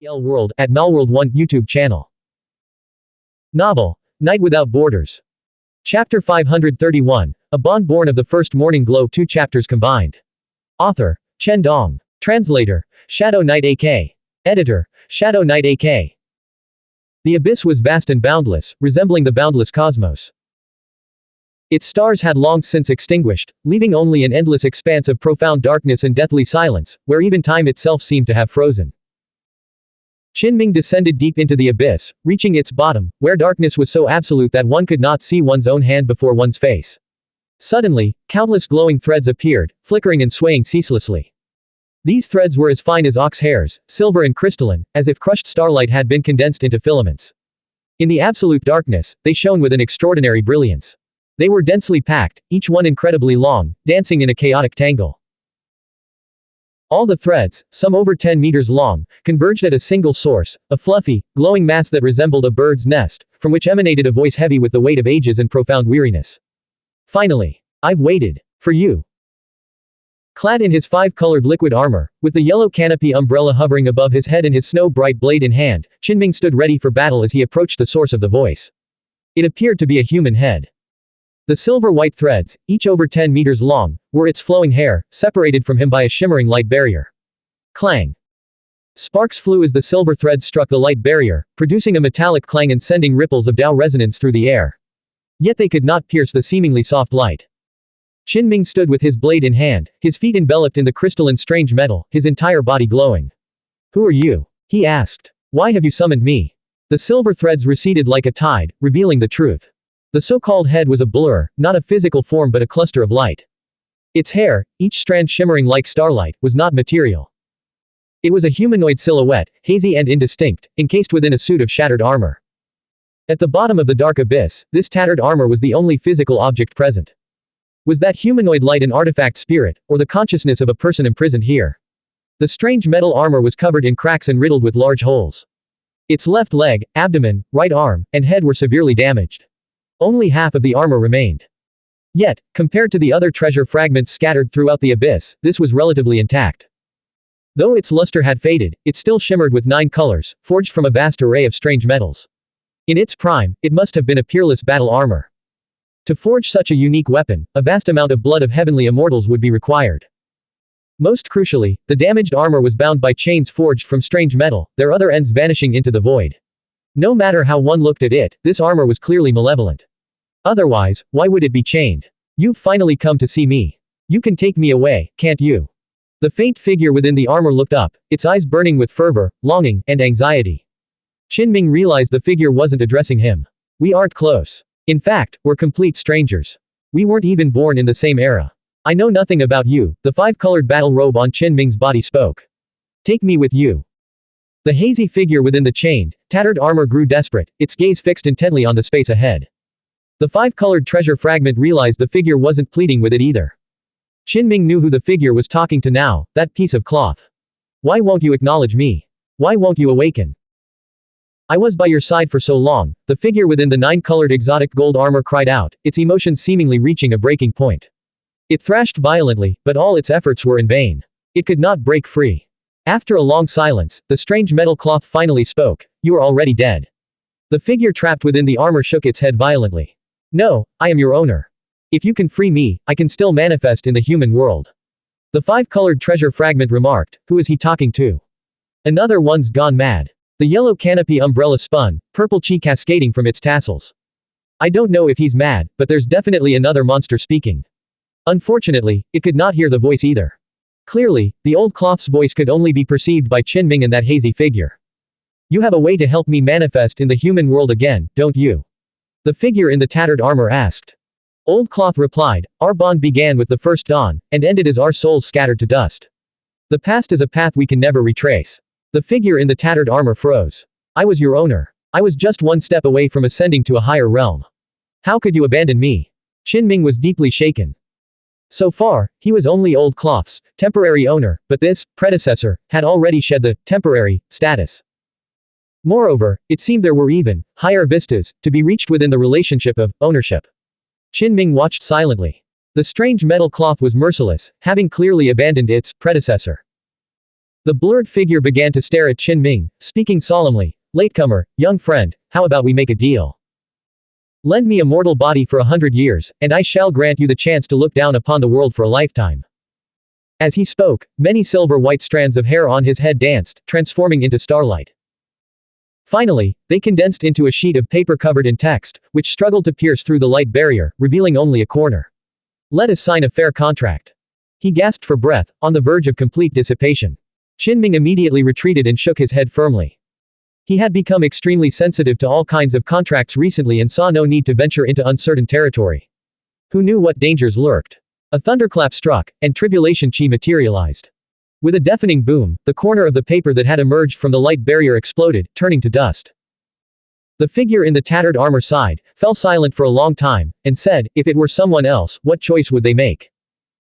World at Malworld 1 YouTube channel. Novel, Night Without Borders. Chapter 531, A Bond Born of the First Morning Glow. 2 chapters combined. Author, Chen Dong. Translator, Shadow Knight AK. Editor, Shadow Knight AK. The abyss was vast and boundless, resembling the boundless cosmos. Its stars had long since extinguished, leaving only an endless expanse of profound darkness and deathly silence, where even time itself seemed to have frozen. Qinming descended deep into the abyss, reaching its bottom, where darkness was so absolute that one could not see one's own hand before one's face. Suddenly, countless glowing threads appeared, flickering and swaying ceaselessly. These threads were as fine as ox hairs, silver and crystalline, as if crushed starlight had been condensed into filaments. In the absolute darkness, they shone with an extraordinary brilliance. They were densely packed, each one incredibly long, dancing in a chaotic tangle. All the threads, some over 10 meters long, converged at a single source, a fluffy, glowing mass that resembled a bird's nest, from which emanated a voice heavy with the weight of ages and profound weariness. Finally. I've waited. For you. Clad in his 5-colored liquid armor, with the yellow canopy umbrella hovering above his head and his snow-bright blade in hand, Qinming stood ready for battle as he approached the source of the voice. It appeared to be a human head. The silver-white threads, each over 10 meters long, were its flowing hair, separated from him by a shimmering light barrier. Clang. Sparks flew as the silver threads struck the light barrier, producing a metallic clang and sending ripples of Tao resonance through the air. Yet they could not pierce the seemingly soft light. Qinming stood with his blade in hand, his feet enveloped in the crystalline strange metal, his entire body glowing. Who are you? He asked. Why have you summoned me? The silver threads receded like a tide, revealing the truth. The so-called head was a blur, not a physical form but a cluster of light. Its hair, each strand shimmering like starlight, was not material. It was a humanoid silhouette, hazy and indistinct, encased within a suit of shattered armor. At the bottom of the dark abyss, this tattered armor was the only physical object present. Was that humanoid light an artifact spirit, or the consciousness of a person imprisoned here? The strange metal armor was covered in cracks and riddled with large holes. Its left leg, abdomen, right arm, and head were severely damaged. Only half of the armor remained. Yet, compared to the other treasure fragments scattered throughout the abyss, this was relatively intact. Though its luster had faded, it still shimmered with 9 colors, forged from a vast array of strange metals. In its prime, it must have been a peerless battle armor. To forge such a unique weapon, a vast amount of blood of heavenly immortals would be required. Most crucially, the damaged armor was bound by chains forged from strange metal, their other ends vanishing into the void. No matter how one looked at it, this armor was clearly malevolent. Otherwise, why would it be chained? You've finally come to see me. You can take me away, can't you? The faint figure within the armor looked up, its eyes burning with fervor, longing, and anxiety. Qinming realized the figure wasn't addressing him. We aren't close. In fact, we're complete strangers. We weren't even born in the same era. I know nothing about you, the 5-colored battle robe on Qinming's body spoke. Take me with you. The hazy figure within the chained, tattered armor grew desperate, its gaze fixed intently on the space ahead. The 5-colored treasure fragment realized the figure wasn't pleading with it either. Qinming knew who the figure was talking to now, that piece of cloth. Why won't you acknowledge me? Why won't you awaken? I was by your side for so long, the figure within the 9-colored exotic gold armor cried out, its emotions seemingly reaching a breaking point. It thrashed violently, but all its efforts were in vain. It could not break free. After a long silence, the strange metal cloth finally spoke. You are already dead. The figure trapped within the armor shook its head violently. No, I am your owner. If you can free me, I can still manifest in the human world. The 5-colored treasure fragment remarked, who is he talking to? Another one's gone mad. The yellow canopy umbrella spun, purple chi cascading from its tassels. I don't know if he's mad, but there's definitely another monster speaking. Unfortunately, it could not hear the voice either. Clearly, the old cloth's voice could only be perceived by Qinming and that hazy figure. You have a way to help me manifest in the human world again, don't you? The figure in the tattered armor asked. Old Cloth replied, our bond began with the first dawn, and ended as our souls scattered to dust. The past is a path we can never retrace. The figure in the tattered armor froze. I was your owner. I was just one step away from ascending to a higher realm. How could you abandon me? Qinming was deeply shaken. So far, he was only Old Cloth's temporary owner, but this predecessor had already shed the temporary status. Moreover, it seemed there were even higher vistas to be reached within the relationship of ownership. Qinming watched silently. The strange metal cloth was merciless, having clearly abandoned its predecessor. The blurred figure began to stare at Qin, speaking solemnly. Latecomer, young friend, how about we make a deal? Lend me a mortal body for 100 years, and I shall grant you the chance to look down upon the world for a lifetime. As he spoke, many silver-white strands of hair on his head danced, transforming into starlight. Finally, they condensed into a sheet of paper covered in text, which struggled to pierce through the light barrier, revealing only a corner. Let us sign a fair contract. He gasped for breath, on the verge of complete dissipation. Qin immediately retreated and shook his head firmly. He had become extremely sensitive to all kinds of contracts recently and saw no need to venture into uncertain territory. Who knew what dangers lurked? A thunderclap struck, and tribulation chi materialized. With a deafening boom, the corner of the paper that had emerged from the light barrier exploded, turning to dust. The figure in the tattered armor sighed, fell silent for a long time, and said, if it were someone else, what choice would they make?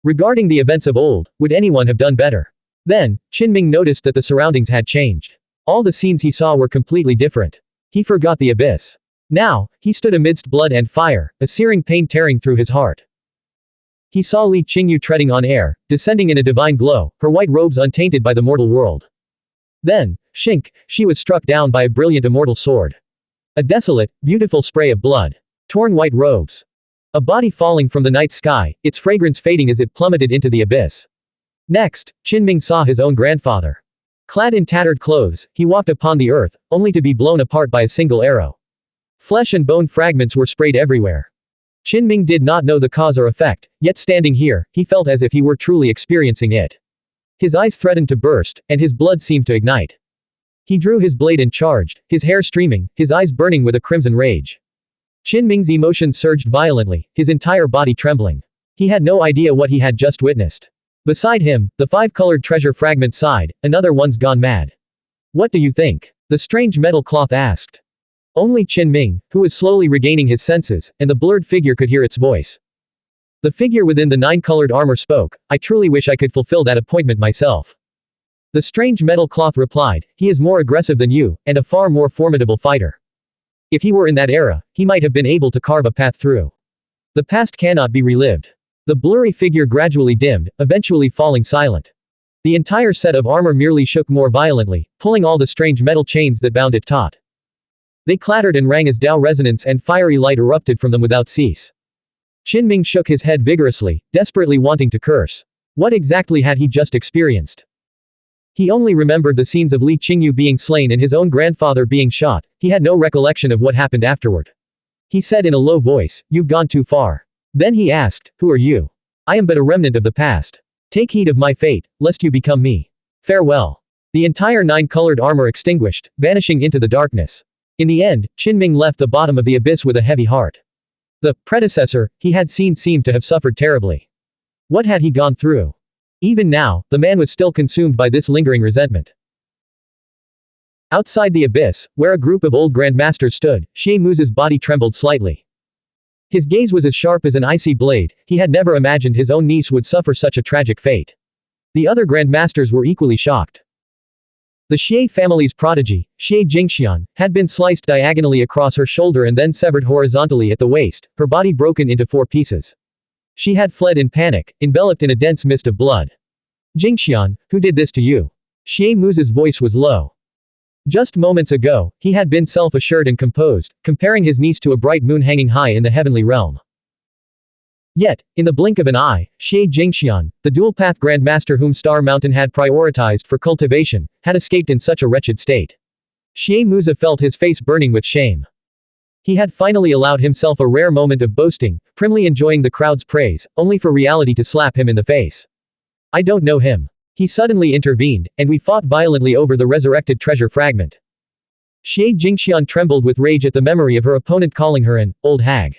Regarding the events of old, would anyone have done better? Then, Qin noticed that the surroundings had changed. All the scenes he saw were completely different. He forgot the abyss. Now, he stood amidst blood and fire, a searing pain tearing through his heart. He saw Li Qingyu treading on air, descending in a divine glow, her white robes untainted by the mortal world. Then, she was struck down by a brilliant immortal sword. A desolate, beautiful spray of blood. Torn white robes. A body falling from the night sky, its fragrance fading as it plummeted into the abyss. Next, Qin saw his own grandfather. Clad in tattered clothes, he walked upon the earth, only to be blown apart by a single arrow. Flesh and bone fragments were sprayed everywhere. Qin did not know the cause or effect, yet standing here, he felt as if he were truly experiencing it. His eyes threatened to burst, and his blood seemed to ignite. He drew his blade and charged, his hair streaming, his eyes burning with a crimson rage. Qin emotions surged violently, his entire body trembling. He had no idea what he had just witnessed. Beside him, the five-colored treasure fragment sighed, another one's gone mad. What do you think? The strange metal cloth asked. Only Qin, who was slowly regaining his senses, and the blurred figure could hear its voice. The figure within the nine-colored armor spoke, I truly wish I could fulfill that appointment myself. The strange metal cloth replied, he is more aggressive than you, and a far more formidable fighter. If he were in that era, he might have been able to carve a path through. The past cannot be relived. The blurry figure gradually dimmed, eventually falling silent. The entire set of armor merely shook more violently, pulling all the strange metal chains that bound it taut. They clattered and rang as Tao resonance and fiery light erupted from them without cease. Qin shook his head vigorously, desperately wanting to curse. What exactly had he just experienced? He only remembered the scenes of Li Qingyu being slain and his own grandfather being shot. He had no recollection of what happened afterward. He said in a low voice, you've gone too far. Then he asked, who are you? I am but a remnant of the past. Take heed of my fate, lest you become me. Farewell. The entire nine-colored armor extinguished, vanishing into the darkness. In the end, Qin left the bottom of the abyss with a heavy heart. The predecessor he had seen seemed to have suffered terribly. What had he gone through? Even now, the man was still consumed by this lingering resentment. Outside the abyss, where a group of old grandmasters stood, Xie Mu's body trembled slightly. His gaze was as sharp as an icy blade, he had never imagined his own niece would suffer such a tragic fate. The other grandmasters were equally shocked. The Xie family's prodigy, Xie Jingxian, had been sliced diagonally across her shoulder and then severed horizontally at the waist, her body broken into 4 pieces. She had fled in panic, enveloped in a dense mist of blood. Jingxian, who did this to you? Xie Mu's voice was low. Just moments ago, he had been self-assured and composed, comparing his niece to a bright moon hanging high in the heavenly realm. Yet, in the blink of an eye, Xie Jingxian, the dual-path grandmaster whom Star Mountain had prioritized for cultivation, had escaped in such a wretched state. Xie Mu felt his face burning with shame. He had finally allowed himself a rare moment of boasting, primly enjoying the crowd's praise, only for reality to slap him in the face. I don't know him. He suddenly intervened, and we fought violently over the resurrected treasure fragment. Xie Jingxian trembled with rage at the memory of her opponent calling her an old hag.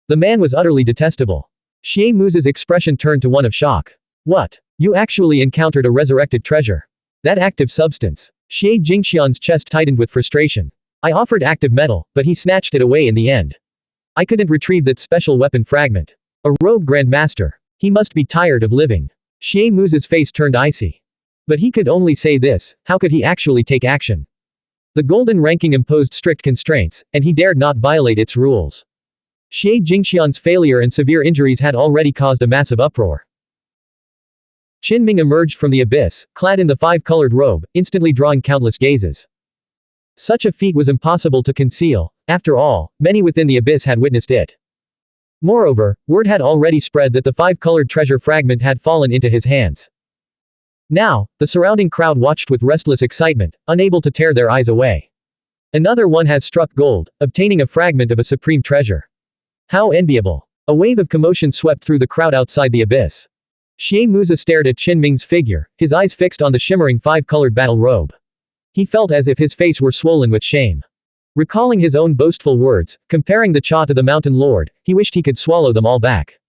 The man was utterly detestable. Xie Mu's expression turned to one of shock. What? You actually encountered a resurrected treasure? That active substance. Xie Jingxian's chest tightened with frustration. I offered active metal, but he snatched it away in the end. I couldn't retrieve that special weapon fragment. A rogue grandmaster. He must be tired of living. Xie Mu's face turned icy. But he could only say this, how could he actually take action? The golden ranking imposed strict constraints, and he dared not violate its rules. Xie Jingxian's failure and severe injuries had already caused a massive uproar. Qin Ming emerged from the abyss, clad in the five-colored robe, instantly drawing countless gazes. Such a feat was impossible to conceal. After all, many within the abyss had witnessed it. Moreover, word had already spread that the five-colored treasure fragment had fallen into his hands. Now, the surrounding crowd watched with restless excitement, unable to tear their eyes away. Another one has struck gold, obtaining a fragment of a supreme treasure. How enviable. A wave of commotion swept through the crowd outside the abyss. Xie Muza stared at Qin Ming's figure, his eyes fixed on the shimmering five-colored battle robe. He felt as if his face were swollen with shame. Recalling his own boastful words, comparing the Cha to the mountain lord, he wished he could swallow them all back.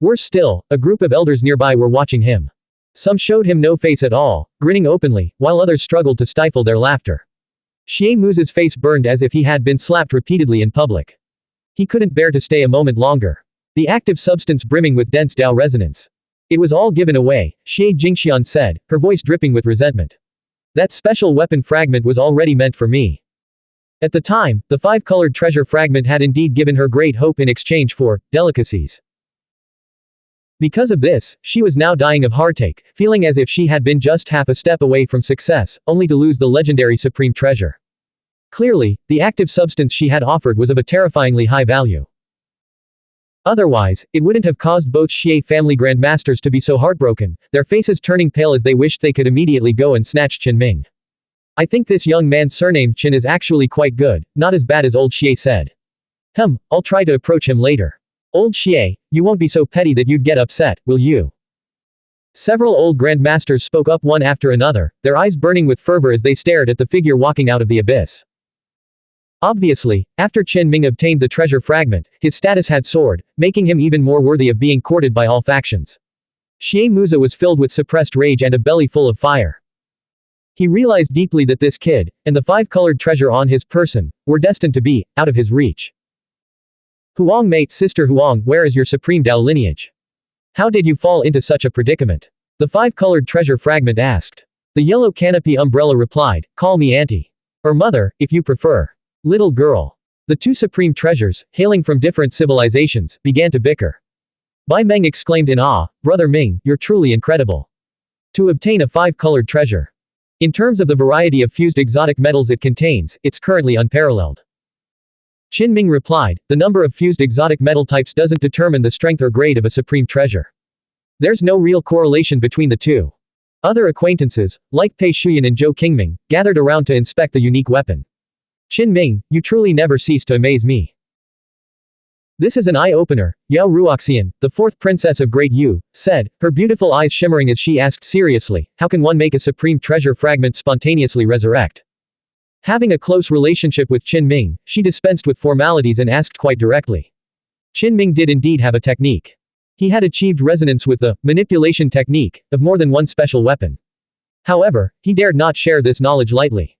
Worse still, a group of elders nearby were watching him. Some showed him no face at all, grinning openly, while others struggled to stifle their laughter. Xie Muza's face burned as if he had been slapped repeatedly in public. He couldn't bear to stay a moment longer. The active substance brimming with dense Dao resonance. It was all given away, Xie Jingxian said, her voice dripping with resentment. That special weapon fragment was already meant for me. At the time, the five-colored treasure fragment had indeed given her great hope in exchange for delicacies. Because of this, she was now dying of heartache, feeling as if she had been just half a step away from success, only to lose the legendary supreme treasure. Clearly, the active substance she had offered was of a terrifyingly high value. Otherwise, it wouldn't have caused both Xie family grandmasters to be so heartbroken, their faces turning pale as they wished they could immediately go and snatch Qin Ming. I think this young man surnamed Qin is actually quite good, not as bad as old Xie said. I'll try to approach him later. Old Xie, you won't be so petty that you'd get upset, will you? Several old grandmasters spoke up one after another, their eyes burning with fervor as they stared at the figure walking out of the abyss. Obviously, after Qin Ming obtained the treasure fragment, his status had soared, making him even more worthy of being courted by all factions. Xie Muza was filled with suppressed rage and a belly full of fire. He realized deeply that this kid, and the five-colored treasure on his person, were destined to be out of his reach. Huang mate, Sister Huang, where is your supreme Dao lineage? How did you fall into such a predicament? The five-colored treasure fragment asked. The yellow canopy umbrella replied, call me auntie. Or mother, if you prefer. Little girl. The two supreme treasures, hailing from different civilizations, began to bicker. Bai Meng exclaimed in awe, Brother Ming, you're truly incredible. To obtain a five-colored treasure. In terms of the variety of fused exotic metals it contains, it's currently unparalleled. Qin Ming replied, the number of fused exotic metal types doesn't determine the strength or grade of a supreme treasure. There's no real correlation between the two. Other acquaintances, like Pei Shuyan and Zhou Qingming, gathered around to inspect the unique weapon. Qin Ming, you truly never cease to amaze me. This is an eye-opener, Yao Ruoxian, the fourth princess of Great Yu, said, her beautiful eyes shimmering as she asked seriously, how can one make a supreme treasure fragment spontaneously resurrect? Having a close relationship with Qin Ming, she dispensed with formalities and asked quite directly. Qin Ming did indeed have a technique. He had achieved resonance with the manipulation technique of more than one special weapon. However, he dared not share this knowledge lightly.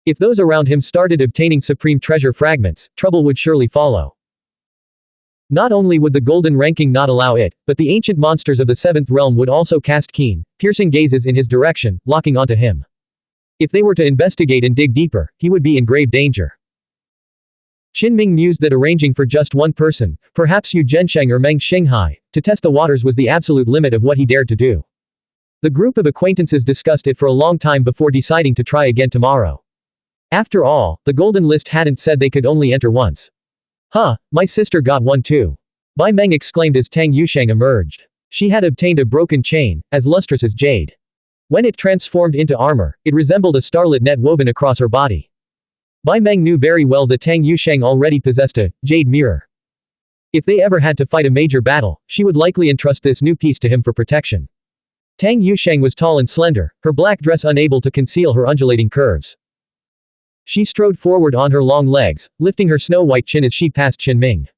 If those around him started obtaining supreme treasure fragments, trouble would surely follow. Not only would the golden ranking not allow it, but the ancient monsters of the seventh realm would also cast keen, piercing gazes in his direction, locking onto him. If they were to investigate and dig deeper, he would be in grave danger. Qin Ming mused that arranging for just one person, perhaps Yu Zhensheng or Meng Xinghai, to test the waters was the absolute limit of what he dared to do. The group of acquaintances discussed it for a long time before deciding to try again tomorrow. After all, the golden list hadn't said they could only enter once. My sister got one too. Bai Meng exclaimed as Tang Yusheng emerged. She had obtained a broken chain, as lustrous as jade. When it transformed into armor, it resembled a starlit net woven across her body. Bai Meng knew very well that Tang Yusheng already possessed a jade mirror. If they ever had to fight a major battle, she would likely entrust this new piece to him for protection. Tang Yusheng was tall and slender, her black dress unable to conceal her undulating curves. She strode forward on her long legs, lifting her snow-white chin as she passed Qin Ming.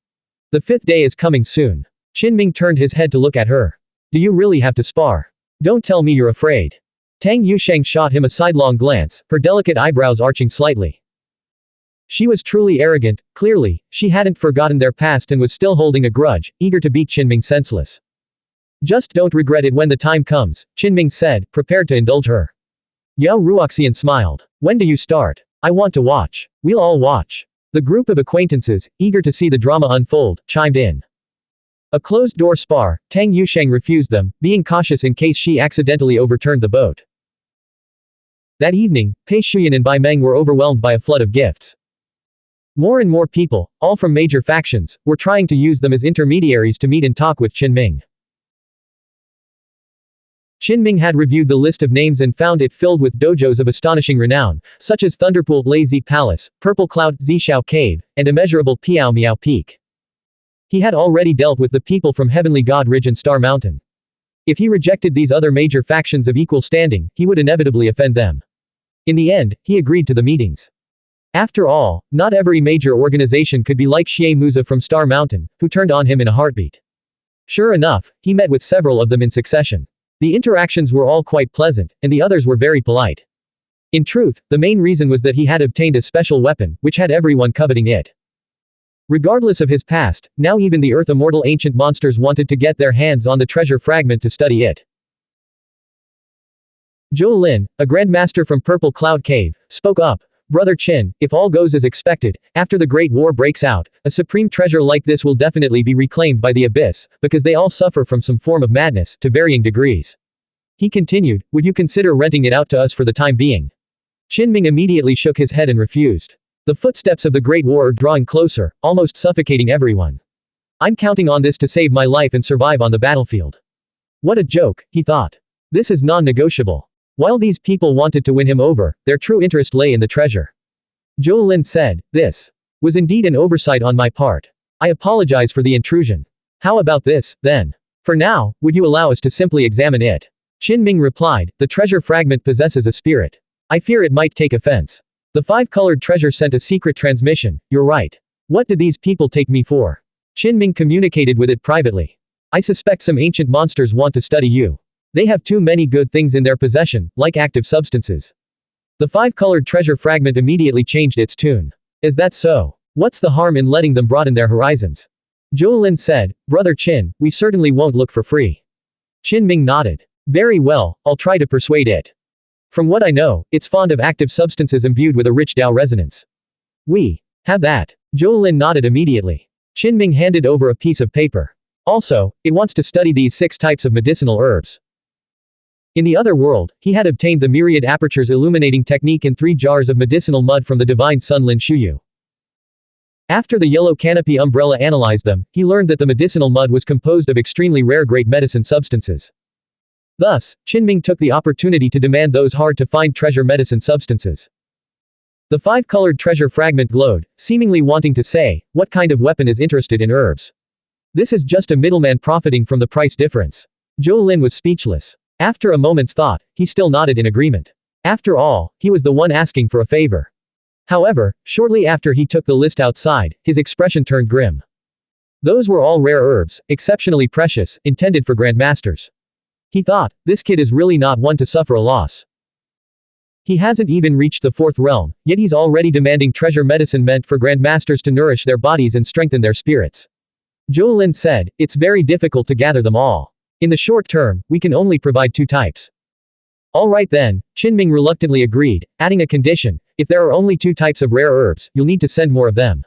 The fifth day is coming soon. Qin Ming turned his head to look at her. Do you really have to spar? Don't tell me you're afraid. Tang Yusheng shot him a sidelong glance, her delicate eyebrows arching slightly. She was truly arrogant, clearly, she hadn't forgotten their past and was still holding a grudge, eager to beat Qin Ming senseless. Just don't regret it when the time comes, Qin Ming said, prepared to indulge her. Yao Ruoxian smiled. When do you start? I want to watch. We'll all watch. The group of acquaintances, eager to see the drama unfold, chimed in. A closed-door spar, Tang Yusheng refused them, being cautious in case she accidentally overturned the boat. That evening, Pei Shuyan and Bai Meng were overwhelmed by a flood of gifts. More and more people, all from major factions, were trying to use them as intermediaries to meet and talk with Qin Ming. Qin Ming had reviewed the list of names and found it filled with dojos of astonishing renown, such as Thunderpool Lazy Palace, Purple Cloud Zishao Cave, and Immeasurable Piao Miao Peak. He had already dealt with the people from Heavenly God Ridge and Star Mountain. If he rejected these other major factions of equal standing, he would inevitably offend them. In the end, he agreed to the meetings. After all, not every major organization could be like Xie Muza from Star Mountain, who turned on him in a heartbeat. Sure enough, he met with several of them in succession. The interactions were all quite pleasant, and the others were very polite. In truth, the main reason was that he had obtained a special weapon, which had everyone coveting it. Regardless of his past, now even the Earth Immortal ancient monsters wanted to get their hands on the treasure fragment to study it. Zhou Lin, a grandmaster from Purple Cloud Cave, spoke up. Brother Qin, if all goes as expected, after the Great War breaks out, a supreme treasure like this will definitely be reclaimed by the Abyss, because they all suffer from some form of madness, to varying degrees. He continued, would you consider renting it out to us for the time being? Qin Ming immediately shook his head and refused. The footsteps of the Great War are drawing closer, almost suffocating everyone. I'm counting on this to save my life and survive on the battlefield. What a joke, he thought. This is non-negotiable. While these people wanted to win him over, their true interest lay in the treasure. Zhou Lin said, this was indeed an oversight on my part. I apologize for the intrusion. How about this, then? For now, would you allow us to simply examine it? Qin Ming replied, the treasure fragment possesses a spirit. I fear it might take offense. The five-colored treasure sent a secret transmission, you're right. What did these people take me for? Qin Ming communicated with it privately. I suspect some ancient monsters want to study you. They have too many good things in their possession, like active substances. The five-colored treasure fragment immediately changed its tune. Is that so? What's the harm in letting them broaden their horizons? Zhou Lin said, Brother Qin, we certainly won't look for free. Qin Ming nodded. Very well, I'll try to persuade it. From what I know, it's fond of active substances imbued with a rich Tao resonance. We have that. Zhou Lin nodded immediately. Qin Ming handed over a piece of paper. Also, it wants to study these 6 types of medicinal herbs. In the other world, he had obtained the myriad apertures illuminating technique in 3 jars of medicinal mud from the divine sun Lin Shuyu. After the yellow canopy umbrella analyzed them, he learned that the medicinal mud was composed of extremely rare great medicine substances. Thus, Qin Ming took the opportunity to demand those hard-to-find treasure medicine substances. The 5-colored treasure fragment glowed, seemingly wanting to say, what kind of weapon is interested in herbs? This is just a middleman profiting from the price difference. Zhou Lin was speechless. After a moment's thought, he still nodded in agreement. After all, he was the one asking for a favor. However, shortly after he took the list outside, his expression turned grim. Those were all rare herbs, exceptionally precious, intended for grandmasters. He thought, this kid is really not one to suffer a loss. He hasn't even reached the 4th realm, yet he's already demanding treasure medicine meant for grandmasters to nourish their bodies and strengthen their spirits. Zhou Lin said, it's very difficult to gather them all. In the short term, we can only provide 2 types. All right then, Qin Ming reluctantly agreed, adding a condition, if there are only 2 types of rare herbs, you'll need to send more of them.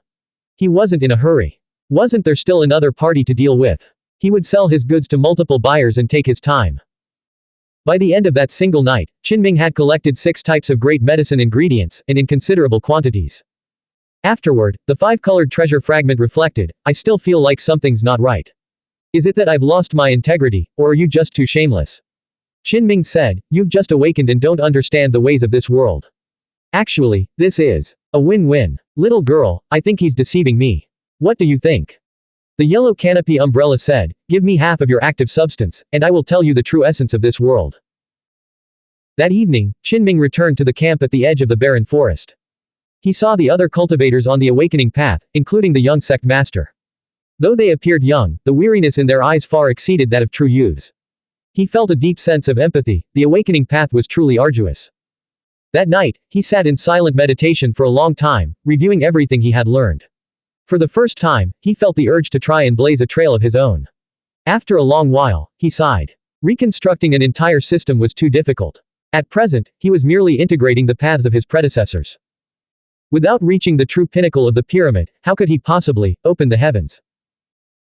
He wasn't in a hurry. Wasn't there still another party to deal with? He would sell his goods to multiple buyers and take his time. By the end of that single night, Qin Ming had collected 6 types of great medicine ingredients, and in considerable quantities. Afterward, the 5-colored treasure fragment reflected, I still feel like something's not right. Is it that I've lost my integrity, or are you just too shameless? Qin Ming said, you've just awakened and don't understand the ways of this world. Actually, this is a win-win. Little girl, I think he's deceiving me. What do you think? The yellow canopy umbrella said, give me half of your active substance, and I will tell you the true essence of this world. That evening, Qin Ming returned to the camp at the edge of the barren forest. He saw the other cultivators on the awakening path, including the young sect master. Though they appeared young, the weariness in their eyes far exceeded that of true youths. He felt a deep sense of empathy, the awakening path was truly arduous. That night, he sat in silent meditation for a long time, reviewing everything he had learned. For the first time, he felt the urge to try and blaze a trail of his own. After a long while, he sighed. Reconstructing an entire system was too difficult. At present, he was merely integrating the paths of his predecessors. Without reaching the true pinnacle of the pyramid, how could he possibly open the heavens?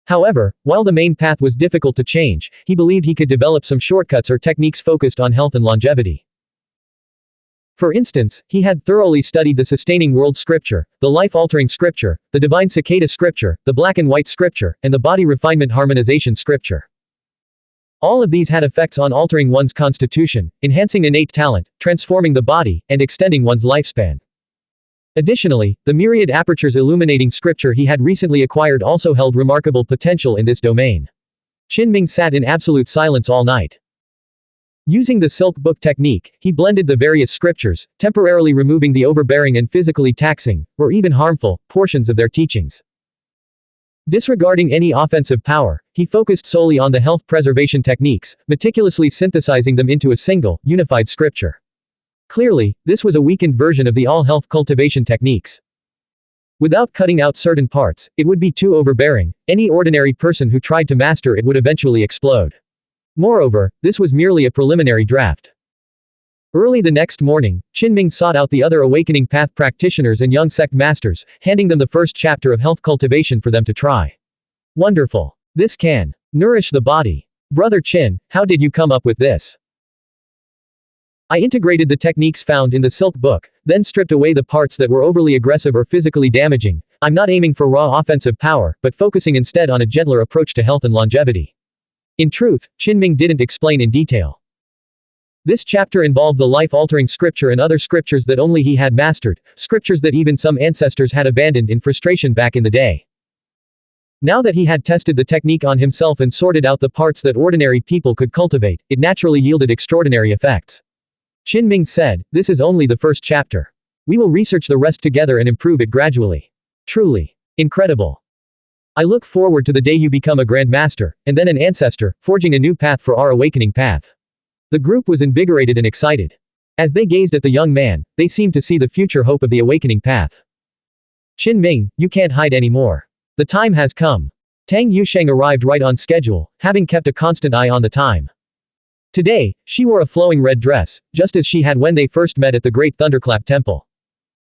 However, while the main path was difficult to change, he believed he could develop some shortcuts or techniques focused on health and longevity. For instance, he had thoroughly studied the sustaining world scripture, the life-altering scripture, the divine cicada scripture, the black and white scripture, and the body refinement harmonization scripture. All of these had effects on altering one's constitution, enhancing innate talent, transforming the body, and extending one's lifespan. Additionally, the myriad apertures illuminating scripture he had recently acquired also held remarkable potential in this domain. Qin sat in absolute silence all night. Using the silk book technique, he blended the various scriptures, temporarily removing the overbearing and physically taxing, or even harmful, portions of their teachings. Disregarding any offensive power, he focused solely on the health preservation techniques, meticulously synthesizing them into a single, unified scripture. Clearly, this was a weakened version of the all-health cultivation techniques. Without cutting out certain parts, it would be too overbearing. Any ordinary person who tried to master it would eventually explode. Moreover, this was merely a preliminary draft. Early the next morning, Qin sought out the other Awakening Path practitioners and young sect masters, handing them the first chapter of health cultivation for them to try. Wonderful. This can nourish the body. Brother Qin, how did you come up with this? I integrated the techniques found in the silk book, then stripped away the parts that were overly aggressive or physically damaging. I'm not aiming for raw offensive power, but focusing instead on a gentler approach to health and longevity. In truth, Qin didn't explain in detail. This chapter involved the life-altering scripture and other scriptures that only he had mastered, scriptures that even some ancestors had abandoned in frustration back in the day. Now that he had tested the technique on himself and sorted out the parts that ordinary people could cultivate, it naturally yielded extraordinary effects. Qin said, "This is only the first chapter. We will research the rest together and improve it gradually. Truly incredible. I look forward to the day you become a Grand Master, and then an ancestor, forging a new path for our awakening path." The group was invigorated and excited. As they gazed at the young man, they seemed to see the future hope of the awakening path. Qin, you can't hide anymore. The time has come. Tang Yusheng arrived right on schedule, having kept a constant eye on the time. Today, she wore a flowing red dress, just as she had when they first met at the Great Thunderclap Temple.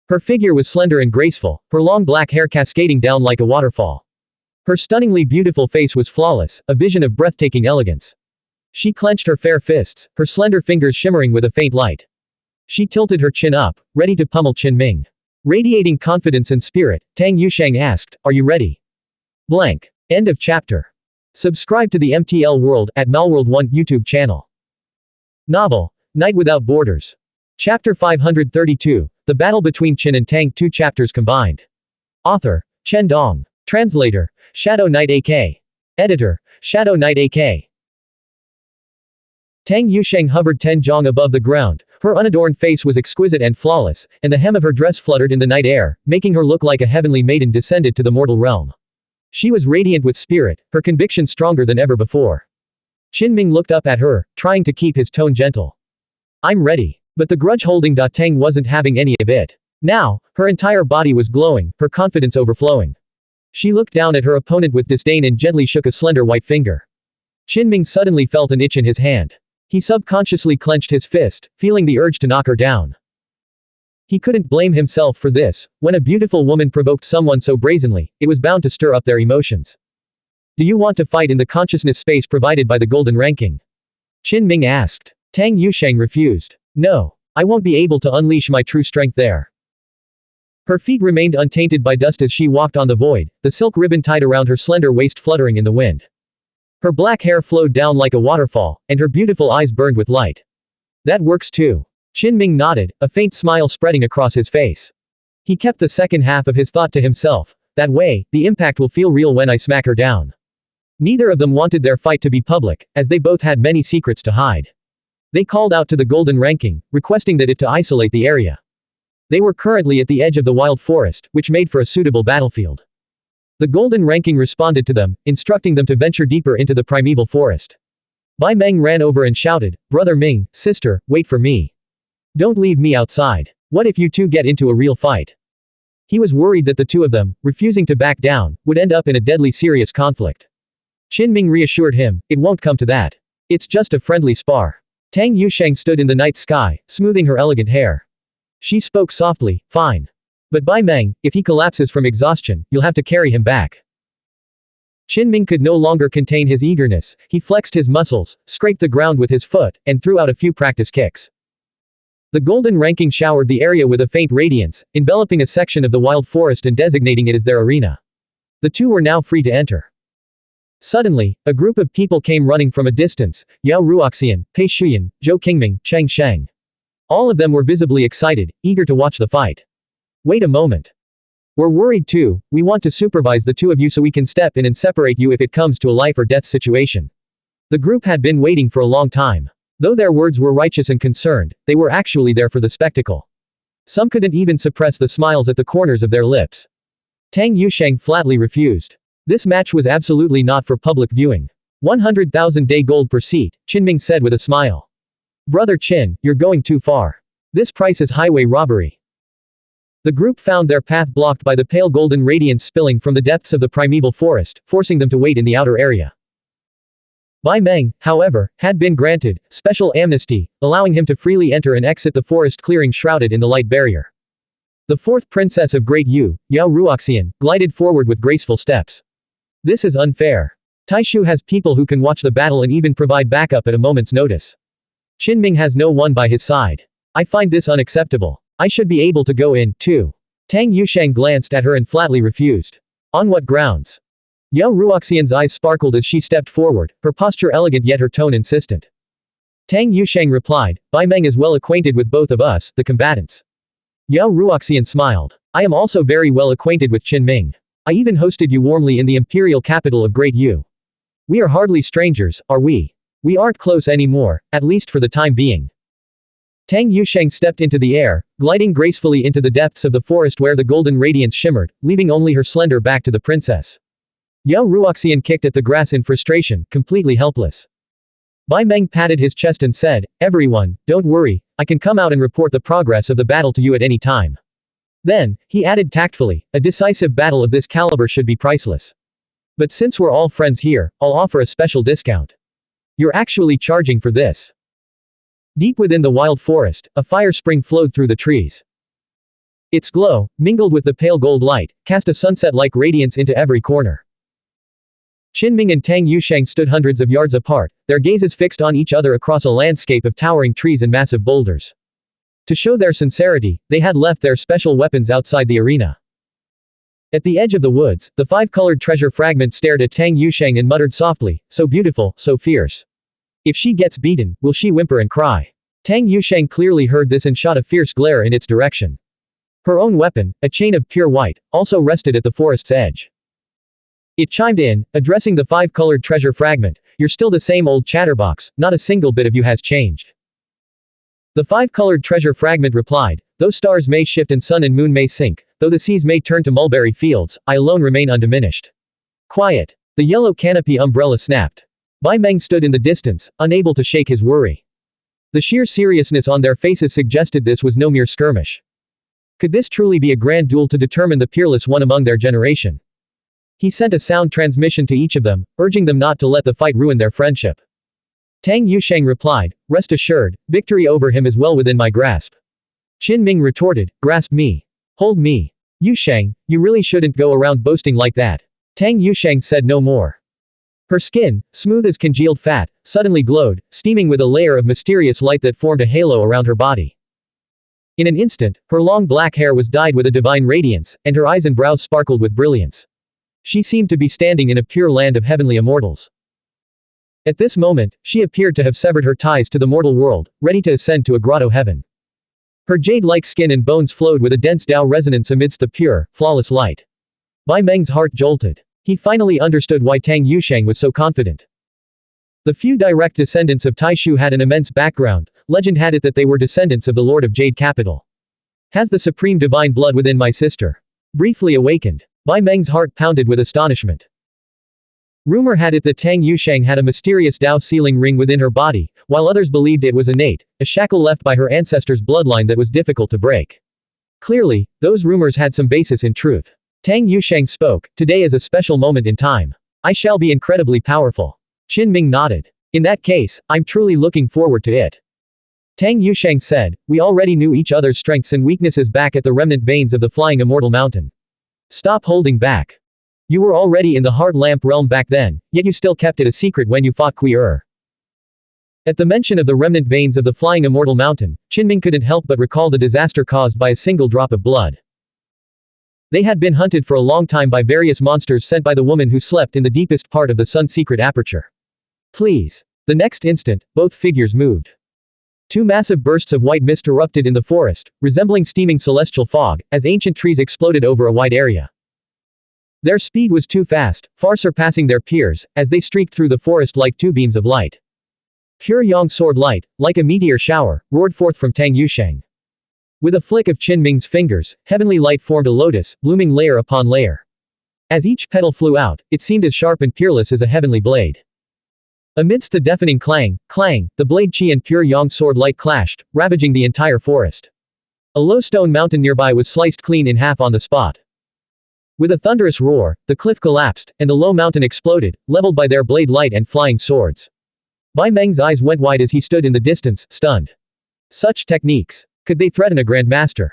Her figure was slender and graceful, her long black hair cascading down like a waterfall. Her stunningly beautiful face was flawless, a vision of breathtaking elegance. She clenched her fair fists, her slender fingers shimmering with a faint light. She tilted her chin up, ready to pummel Qin. Radiating confidence and spirit, Tang Yusheng asked, "Are you ready?" Blank. End of chapter. Subscribe to the MTL World at Malworld 1 YouTube channel. Novel, Night Without Borders. Chapter 532, The Battle Between Qin and Tang, 2 chapters combined. Author, Chen Dong. Translator, Shadow Knight AK. Editor, Shadow Knight AK. Tang Yusheng hovered 10 jong above the ground, her unadorned face was exquisite and flawless, and the hem of her dress fluttered in the night air, making her look like a heavenly maiden descended to the mortal realm. She was radiant with spirit, her conviction stronger than ever before. Qin looked up at her, trying to keep his tone gentle. "I'm ready." But the grudge-holding Da Tang wasn't having any of it. Now, her entire body was glowing, her confidence overflowing. She looked down at her opponent with disdain and gently shook a slender white finger. Qin suddenly felt an itch in his hand. He subconsciously clenched his fist, feeling the urge to knock her down. He couldn't blame himself for this. When a beautiful woman provoked someone so brazenly, it was bound to stir up their emotions. "Do you want to fight in the consciousness space provided by the golden ranking?" Qin asked. Tang Yusheng refused. "No. I won't be able to unleash my true strength there." Her feet remained untainted by dust as she walked on the void, the silk ribbon tied around her slender waist fluttering in the wind. Her black hair flowed down like a waterfall, and her beautiful eyes burned with light. "That works too." Qin nodded, a faint smile spreading across his face. He kept the second half of his thought to himself. "That way, the impact will feel real when I smack her down." Neither of them wanted their fight to be public, as they both had many secrets to hide. They called out to the golden ranking, requesting that it to isolate the area. They were currently at the edge of the wild forest, which made for a suitable battlefield. The golden ranking responded to them, instructing them to venture deeper into the primeval forest. Bai Meng ran over and shouted, "Brother Ming, sister, wait for me. Don't leave me outside. What if you two get into a real fight?" He was worried that the two of them, refusing to back down, would end up in a deadly serious conflict. Qin reassured him, "It won't come to that. It's just a friendly spar." Tang Yusheng stood in the night sky, smoothing her elegant hair. She spoke softly, "Fine. But Bai Meng, if he collapses from exhaustion, you'll have to carry him back." Qinming could no longer contain his eagerness, he flexed his muscles, scraped the ground with his foot, and threw out a few practice kicks. The golden ranking showered the area with a faint radiance, enveloping a section of the wild forest and designating it as their arena. The two were now free to enter. Suddenly, a group of people came running from a distance, Yao Ruoxian, Pei Shuyan, Zhou Qingming, Cheng Sheng. All of them were visibly excited, eager to watch the fight. Wait a moment. We're worried too, we want to supervise the two of you so we can step in and separate you if it comes to a life or death situation. The group had been waiting for a long time. Though their words were righteous and concerned, they were actually there for the spectacle. Some couldn't even suppress the smiles at the corners of their lips. Tang Yusheng flatly refused. This match was absolutely not for public viewing. 100,000 day gold per seat, Qinming said with a smile. Brother Qin, you're going too far. This price is highway robbery. The group found their path blocked by the pale golden radiance spilling from the depths of the primeval forest, forcing them to wait in the outer area. Bai Meng, however, had been granted special amnesty, allowing him to freely enter and exit the forest clearing shrouded in the light barrier. The fourth princess of Great Yu, Yao Ruoxian, glided forward with graceful steps. This is unfair. Taishu has people who can watch the battle and even provide backup at a moment's notice. Qinming has no one by his side. I find this unacceptable. I should be able to go in, too. Tang Yusheng glanced at her and flatly refused. On what grounds? Yao Ruoxian's eyes sparkled as she stepped forward, her posture elegant yet her tone insistent. Tang Yusheng replied, Bai Meng is well acquainted with both of us, the combatants. Yao Ruoxian smiled. I am also very well acquainted with Qinming. I even hosted you warmly in the imperial capital of Great Yu. We are hardly strangers, are we? We aren't close anymore, at least for the time being. Tang Yusheng stepped into the air, gliding gracefully into the depths of the forest where the golden radiance shimmered, leaving only her slender back to the princess. Yao Ruoxian kicked at the grass in frustration, completely helpless. Bai Meng patted his chest and said, Everyone, don't worry, I can come out and report the progress of the battle to you at any time. Then, he added tactfully, a decisive battle of this caliber should be priceless. But since we're all friends here, I'll offer a special discount. You're actually charging for this. Deep within the wild forest, a fire spring flowed through the trees. Its glow, mingled with the pale gold light, cast a sunset-like radiance into every corner. Qinming and Tang Yusheng stood hundreds of yards apart, their gazes fixed on each other across a landscape of towering trees and massive boulders. To show their sincerity, they had left their special weapons outside the arena. At the edge of the woods, the five-colored treasure fragment stared at Tang Yusheng and muttered softly, so beautiful, so fierce. If she gets beaten, will she whimper and cry? Tang Yusheng clearly heard this and shot a fierce glare in its direction. Her own weapon, a chain of pure white, also rested at the forest's edge. It chimed in, addressing the five-colored treasure fragment, you're still the same old chatterbox, not a single bit of you has changed. The five-colored treasure fragment replied, though stars may shift and sun and moon may sink, though the seas may turn to mulberry fields, I alone remain undiminished. Quiet. The yellow canopy umbrella snapped. Bai Meng stood in the distance, unable to shake his worry. The sheer seriousness on their faces suggested this was no mere skirmish. Could this truly be a grand duel to determine the peerless one among their generation? He sent a sound transmission to each of them, urging them not to let the fight ruin their friendship. Tang Yusheng replied, rest assured, victory over him is well within my grasp. Qinming retorted, grasp me. Hold me. Yusheng, you really shouldn't go around boasting like that. Tang Yusheng said no more. Her skin, smooth as congealed fat, suddenly glowed, steaming with a layer of mysterious light that formed a halo around her body. In an instant, her long black hair was dyed with a divine radiance, and her eyes and brows sparkled with brilliance. She seemed to be standing in a pure land of heavenly immortals. At this moment, she appeared to have severed her ties to the mortal world, ready to ascend to a grotto heaven. Her jade-like skin and bones flowed with a dense Tao resonance amidst the pure, flawless light. Bai Meng's heart jolted. He finally understood why Tang Yusheng was so confident. The few direct descendants of Taishu had an immense background, legend had it that they were descendants of the Lord of Jade Capital. Has the supreme divine blood within my sister briefly awakened? Bai Meng's heart pounded with astonishment. Rumor had it that Tang Yusheng had a mysterious Tao sealing ring within her body, while others believed it was innate, a shackle left by her ancestors' bloodline that was difficult to break. Clearly, those rumors had some basis in truth. Tang Yusheng spoke, today is a special moment in time. I shall be incredibly powerful. Qinming nodded. In that case, I'm truly looking forward to it. Tang Yusheng said, we already knew each other's strengths and weaknesses back at the remnant veins of the flying immortal mountain. Stop holding back. You were already in the hard lamp realm back then, yet you still kept it a secret when you fought Kui-er. At the mention of the remnant veins of the flying immortal mountain, Qinming couldn't help but recall the disaster caused by a single drop of blood. They had been hunted for a long time by various monsters sent by the woman who slept in the deepest part of the sun's secret aperture. Please. The next instant, both figures moved. Two massive bursts of white mist erupted in the forest, resembling steaming celestial fog, as ancient trees exploded over a wide area. Their speed was too fast, far surpassing their peers, as they streaked through the forest like two beams of light. Pure yang sword light, like a meteor shower, roared forth from Tang Yusheng. With a flick of Qinming's fingers, heavenly light formed a lotus, blooming layer upon layer. As each petal flew out, it seemed as sharp and peerless as a heavenly blade. Amidst the deafening clang, the blade qi and pure yang sword light clashed, ravaging the entire forest. A low stone mountain nearby was sliced clean in half on the spot. With a thunderous roar, the cliff collapsed, and the low mountain exploded, leveled by their blade light and flying swords. Bai Meng's eyes went wide as he stood in the distance, stunned. Such techniques. Could they threaten a grandmaster?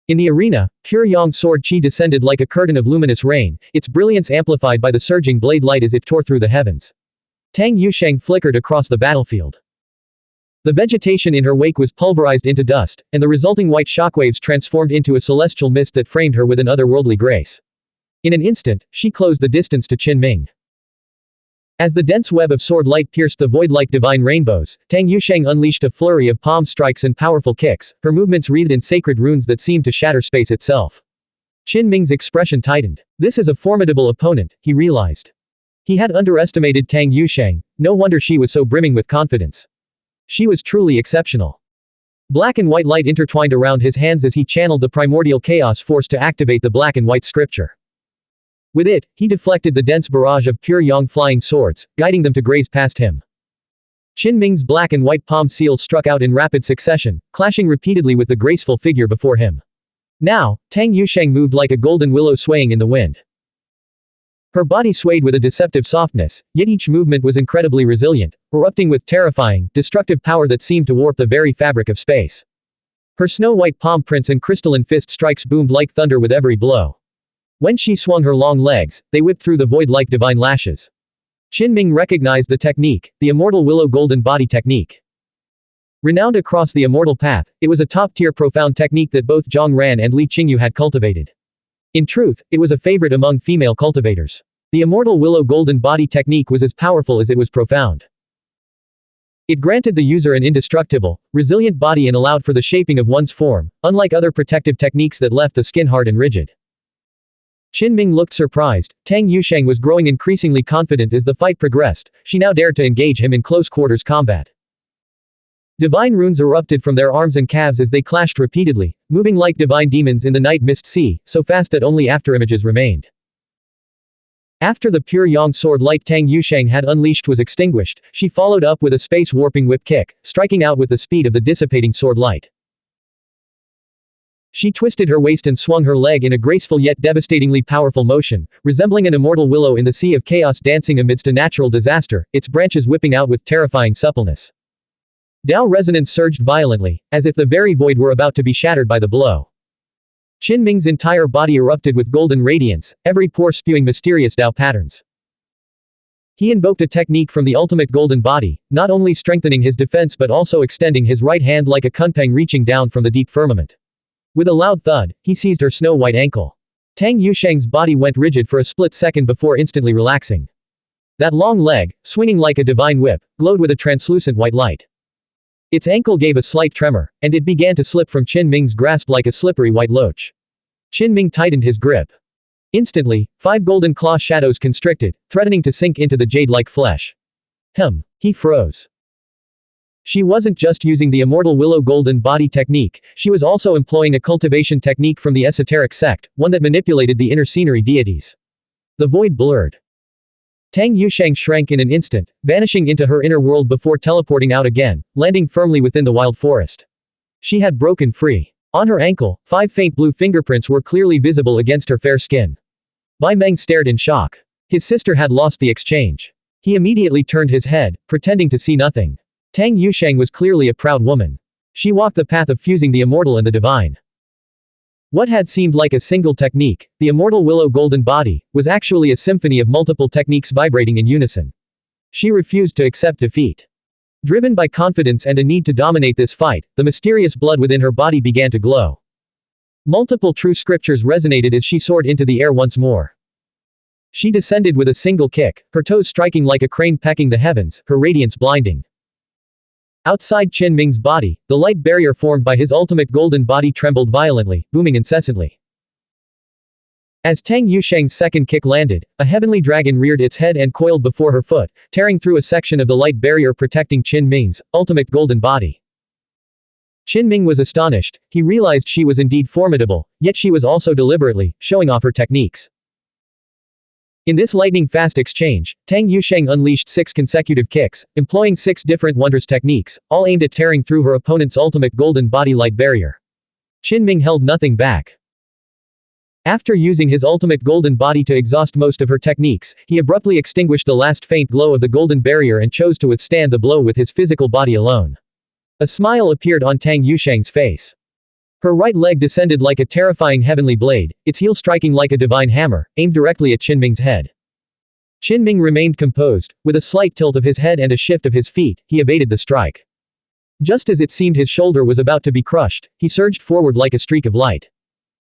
In the arena, pure yang sword qi descended like a curtain of luminous rain, its brilliance amplified by the surging blade light as it tore through the heavens. Tang Yusheng flickered across the battlefield. The vegetation in her wake was pulverized into dust, and the resulting white shockwaves transformed into a celestial mist that framed her with an otherworldly grace. In an instant, she closed the distance to Qinming. As the dense web of sword light pierced the void like divine rainbows, Tang Yusheng unleashed a flurry of palm strikes and powerful kicks, her movements wreathed in sacred runes that seemed to shatter space itself. Qinming's expression tightened. This is a formidable opponent, he realized. He had underestimated Tang Yusheng, no wonder she was so brimming with confidence. She was truly exceptional. Black and white light intertwined around his hands as he channeled the primordial chaos force to activate the black and white scripture. With it, he deflected the dense barrage of pure yang flying swords, guiding them to graze past him. Qinming's black and white palm seals struck out in rapid succession, clashing repeatedly with the graceful figure before him. Now, Tang Yusheng moved like a golden willow swaying in the wind. Her body swayed with a deceptive softness, yet each movement was incredibly resilient, erupting with terrifying, destructive power that seemed to warp the very fabric of space. Her snow-white palm prints and crystalline fist strikes boomed like thunder with every blow. When she swung her long legs, they whipped through the void like divine lashes. Qinming recognized the technique, the immortal willow golden body technique. Renowned across the immortal path, it was a top-tier profound technique that both Zhang Ran and Li Qingyu had cultivated. In truth, it was a favorite among female cultivators. The immortal willow golden body technique was as powerful as it was profound. It granted the user an indestructible, resilient body and allowed for the shaping of one's form, unlike other protective techniques that left the skin hard and rigid. Qinming looked surprised. Tang Yusheng was growing increasingly confident as the fight progressed. She now dared to engage him in close-quarters combat. Divine runes erupted from their arms and calves as they clashed repeatedly, moving like divine demons in the night mist sea, so fast that only afterimages remained. After the pure yang sword light Tang Yusheng had unleashed was extinguished, she followed up with a space-warping whip kick, striking out with the speed of the dissipating sword light. She twisted her waist and swung her leg in a graceful yet devastatingly powerful motion, resembling an immortal willow in the sea of chaos dancing amidst a natural disaster, its branches whipping out with terrifying suppleness. Dao resonance surged violently, as if the very void were about to be shattered by the blow. Qinming's entire body erupted with golden radiance, every pore spewing mysterious Dao patterns. He invoked a technique from the ultimate golden body, not only strengthening his defense but also extending his right hand like a kunpeng reaching down from the deep firmament. With a loud thud, he seized her snow-white ankle. Tang Yusheng's body went rigid for a split second before instantly relaxing. That long leg, swinging like a divine whip, glowed with a translucent white light. Its ankle gave a slight tremor, and it began to slip from Qinming's grasp like a slippery white loach. Qinming tightened his grip. Instantly, 5 golden claw shadows constricted, threatening to sink into the jade-like flesh. He froze. She wasn't just using the immortal willow golden body technique, she was also employing a cultivation technique from the esoteric sect, one that manipulated the inner scenery deities. The void blurred. Tang Yusheng shrank in an instant, vanishing into her inner world before teleporting out again, landing firmly within the wild forest. She had broken free. On her ankle, 5 faint blue fingerprints were clearly visible against her fair skin. Bai Meng stared in shock. His sister had lost the exchange. He immediately turned his head, pretending to see nothing. Tang Yusheng was clearly a proud woman. She walked the path of fusing the immortal and the divine. What had seemed like a single technique, the immortal willow golden body, was actually a symphony of multiple techniques vibrating in unison. She refused to accept defeat. Driven by confidence and a need to dominate this fight, the mysterious blood within her body began to glow. Multiple true scriptures resonated as she soared into the air once more. She descended with a single kick, her toes striking like a crane pecking the heavens, her radiance blinding. Outside Qin Ming's body, the light barrier formed by his ultimate golden body trembled violently, booming incessantly. As Tang Yusheng's second kick landed, a heavenly dragon reared its head and coiled before her foot, tearing through a section of the light barrier protecting Qin Ming's ultimate golden body. Qin Ming was astonished. He realized she was indeed formidable, yet she was also deliberately showing off her techniques. In this lightning-fast exchange, Tang Yusheng unleashed 6 consecutive kicks, employing 6 different wondrous techniques, all aimed at tearing through her opponent's ultimate golden body light barrier. Qin Ming held nothing back. After using his ultimate golden body to exhaust most of her techniques, he abruptly extinguished the last faint glow of the golden barrier and chose to withstand the blow with his physical body alone. A smile appeared on Tang Yusheng's face. Her right leg descended like a terrifying heavenly blade, its heel striking like a divine hammer, aimed directly at Qin Ming's head. Qin Ming remained composed. With a slight tilt of his head and a shift of his feet, he evaded the strike. Just as it seemed his shoulder was about to be crushed, he surged forward like a streak of light.